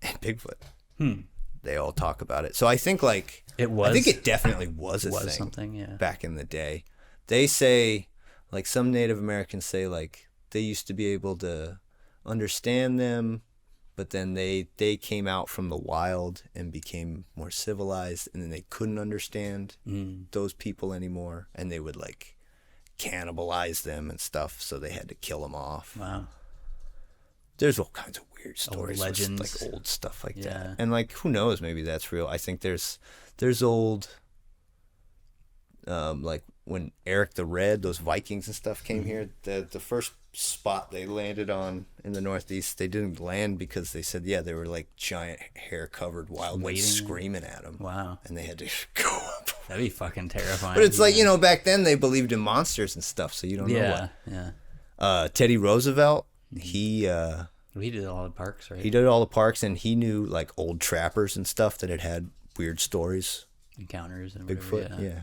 and Bigfoot. They all talk about it. So I think like I think it definitely was a thing something, back in the day. They say, like some Native Americans say, like they used to be able to understand them, but then they came out from the wild and became more civilized, and then they couldn't understand those people anymore, and they would like cannibalize them and stuff, so they had to kill them off. Wow. There's all kinds of weird stories, old legends, like old stuff like that, and like who knows, maybe that's real. I think there's old, like when Eric the Red, those Vikings and stuff came here, the first spot they landed on in the Northeast, they didn't land because they said, they were like giant hair covered wild men screaming at them. Wow. And they had to go up. That'd be fucking terrifying. But it's like, back then they believed in monsters and stuff, so you don't know what. Yeah. Teddy Roosevelt, he did all the parks, right? He did all the parks, and he knew like old trappers and stuff that had weird stories. Encounters and Bigfoot, whatever, yeah.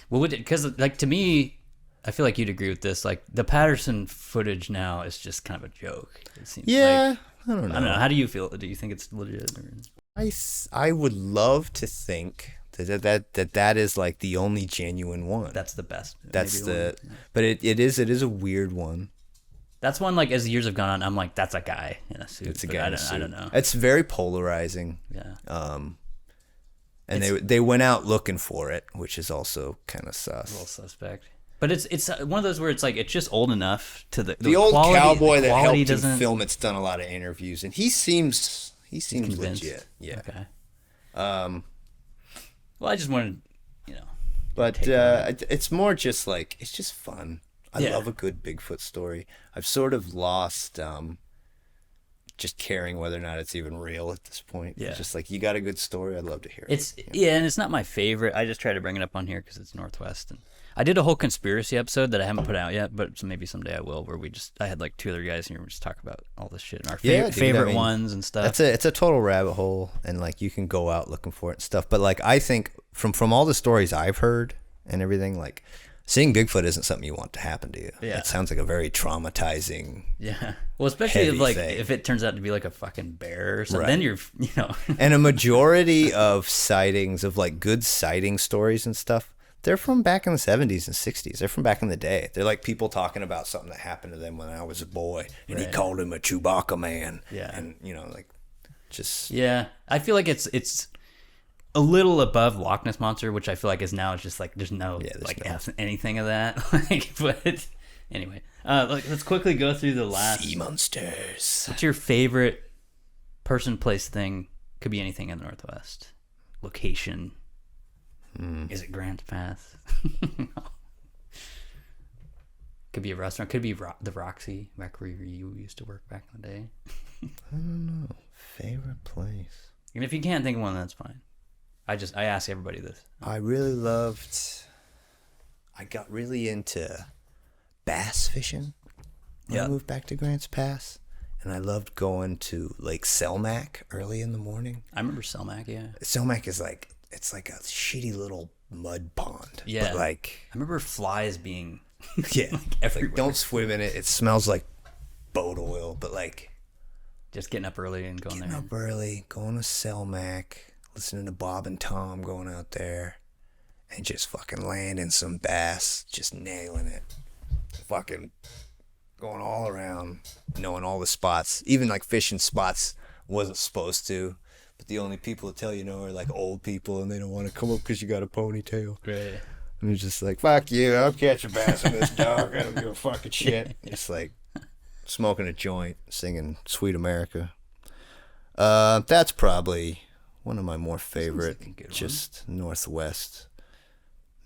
Well, because like to me, I feel like you'd agree with this. Like the Patterson footage now is just kind of a joke. It seems I don't know. I don't know. How do you feel? Do you think it's legit? Or... I would love to think that is like the only genuine one. That's the best. That's the one. But it is a weird one. That's one, like, as the years have gone on, I'm like, that's a guy in a suit. It's a guy in a suit. I don't know. It's very polarizing. Yeah. And they went out looking for it, which is also kind of sus. A little suspect. But it's one of those where it's like, it's just old enough to the old quality, cowboy that helped doesn't... him film it's done a lot of interviews, and he seems legit. Yeah. Okay. Well, I just wanted, But it's more just like, it's just fun. I love a good Bigfoot story. I've sort of lost just caring whether or not it's even real at this point. Yeah. It's just like, you got a good story, I'd love to hear it. It's and it's not my favorite. I just try to bring it up on here because it's Northwest. And I did a whole conspiracy episode that I haven't put out yet, but maybe someday I will, where I had like 2 other guys here and we just talk about all this shit and our favorite ones and stuff. It's a total rabbit hole, and like you can go out looking for it and stuff. But like I think from all the stories I've heard and everything, like seeing Bigfoot isn't something you want to happen to you. Yeah. It sounds like a very traumatizing. Yeah. Well, especially if it turns out to be like a fucking bear or something, Right. then you're, And a majority of sightings, of like good sighting stories and stuff, they're from back in the 70s and 60s. They're from back in the day. They're like people talking about something that happened to them when I was a boy, and he called him a Chewbacca man. Yeah. And like just. Yeah. I feel like it's a little above Loch Ness Monster, which I feel like is now just like there's no anything of that. But anyway, let's quickly go through the last sea monsters. What's your favorite person, place, thing? Could be anything in the Northwest. Location. Is it Grants Pass? Could be a restaurant. Could be the Roxy, back where you used to work back in the day. I don't know. Favorite place. And if you can't think of one, that's fine. I ask everybody this. I got really into bass fishing when I moved back to Grants Pass, and I loved going to Lake Selmac early in the morning. I remember Selmac, yeah. Selmac is like, it's like a shitty little mud pond. Yeah. But like, I remember flies being everywhere. Like, don't swim in it. It smells like boat oil, but like just getting up early and going there. Getting up early, going to Selmac, listening to Bob and Tom going out there, and just fucking landing some bass, just nailing it. Fucking going all around, knowing all the spots. Even like fishing spots wasn't supposed to. But the only people that tell you no are like old people, and they don't want to come up because you got a ponytail. Right. And it's just like, fuck you, I'll catch a bass in this dark. I don't give a fucking shit. It's like smoking a joint, singing Sweet America. That's probably one of my more favorite, just Northwest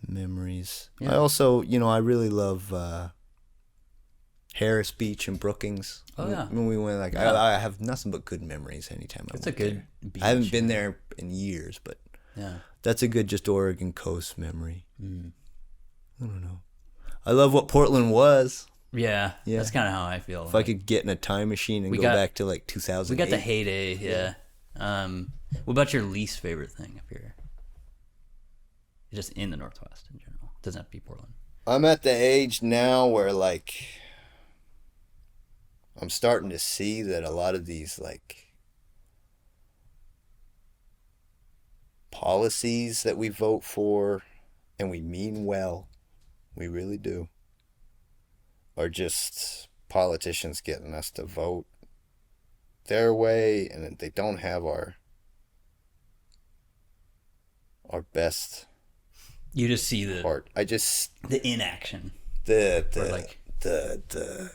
memories. Yeah. I also, I really love Harris Beach and Brookings. Oh, yeah. When we went, like, I have nothing but good memories anytime I went there. It's a good beach. I haven't been there in years, but that's a good just Oregon coast memory. I don't know. I love what Portland was. Yeah. That's kind of how I feel. If I could get in a time machine and go back to like 2008. We got the heyday, yeah. What about your least favorite thing up here? Just in the Northwest in general. It doesn't have to be Portland. I'm at the age now where like I'm starting to see that a lot of these like policies that we vote for and we mean well We really do. Or just politicians getting us to vote their way, and they don't have our best You just see the part. I just the inaction. the Or the like the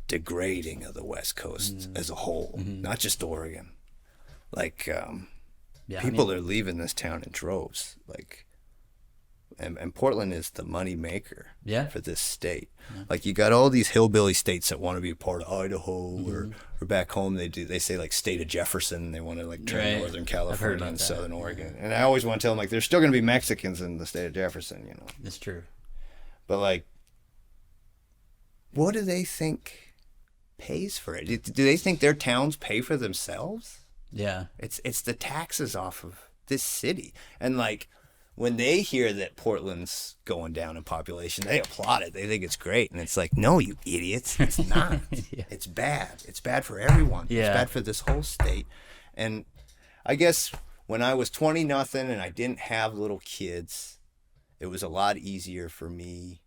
degrading of the West Coast as a whole, not just Oregon. Like yeah, people are leaving this town in droves. Like, and Portland is the money maker Yeah. for this state. Like, you got all these hillbilly states that want to be a part of Idaho or back home they say like state of Jefferson. They want to like turn Right. Northern I've heard California about and that. Southern Oregon. And I always want to tell them like there's still going to be Mexicans in the state of Jefferson, you know. It's true. But like, what do they think pays for it? Do they think their towns pay for themselves? Yeah. It's the taxes off of this city. And like, when they hear that Portland's going down in population, they applaud it. They think it's great. And it's like, no, you idiots. It's not. Yeah. It's bad. It's bad for everyone. Yeah. It's bad for this whole state. And I guess when I was 20 nothing and I didn't have little kids, it was a lot easier for me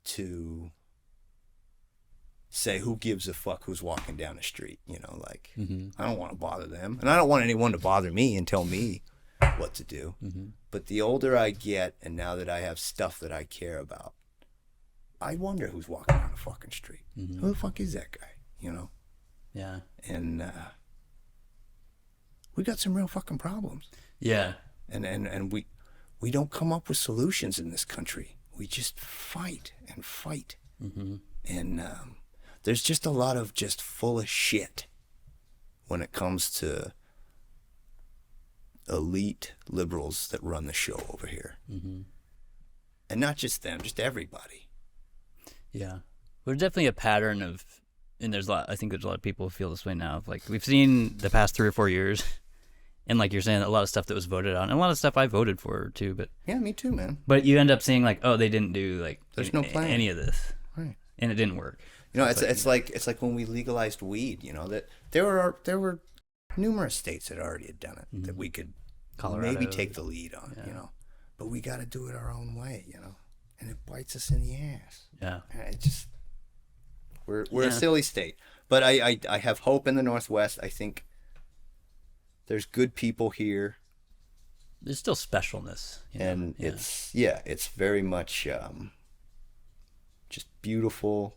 to say, who gives a fuck who's walking down the street? You know, like, I don't want to bother them. And I don't want anyone to bother me and tell me what to do. But the older I get, and now that I have stuff that I care about, I wonder who's walking down the fucking street. Who the fuck is that guy? You know? Yeah. And we got some real fucking problems. Yeah. And we don't come up with solutions in this country. We just fight and fight. And there's just a lot of just full of shit when it comes to elite liberals that run the show over here. And not just them, just everybody. Yeah. There's definitely a pattern of, and there's a lot, I think there's a lot of people who feel this way now. Like, we've seen the past 3 or 4 years, and like you're saying, a lot of stuff that was voted on, and a lot of stuff I voted for too, but Yeah, me too, man. but you end up seeing like, oh, they didn't do like There's no plan. any of this, Right. and it didn't work. You know, it's like when we legalized weed. You know, that there were numerous states that already had done it that we could Colorado. maybe take the lead on. You know, but we got to do it our own way. You know, and it bites us in the ass. Yeah. And it just we're a silly state. But I have hope in the Northwest. I think there's good people here, There's still specialness. You know? and it's very much just beautiful.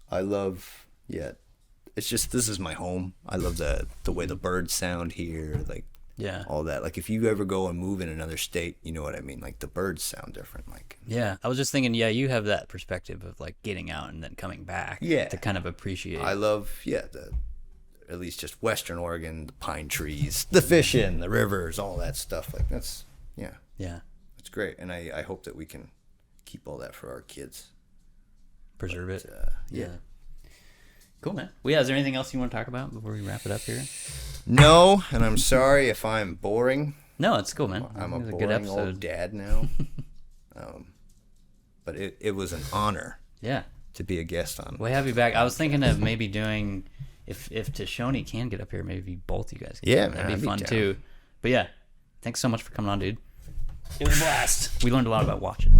I love it's just, this is my home. I love the way the birds sound here, like Yeah. all that. Like, if you ever go and move in another state, you know what I mean? Like, the birds sound different. Like, Yeah. I was just thinking, yeah, you have that perspective of like getting out and then coming back. Yeah. To kind of appreciate. I love at least just Western Oregon, the pine trees, the fishing, the rivers, all that stuff. Like, that's Yeah. it's great. And I hope that we can keep all that for our kids. Preserve it. Yeah. Cool, man. Well, yeah, is there anything else you want to talk about before we wrap it up here? No, and I'm sorry if I'm boring. No, it's cool, man. I'm It a was boring old dad now. But it was an honor Yeah. to be a guest on. We'll have you back. I was thinking of maybe doing, if Tashoni can get up here, maybe both you guys can. Yeah, That'd man, be I'd be fun down. too. But yeah, thanks so much for coming on, dude. It was a blast. We learned a lot about watches.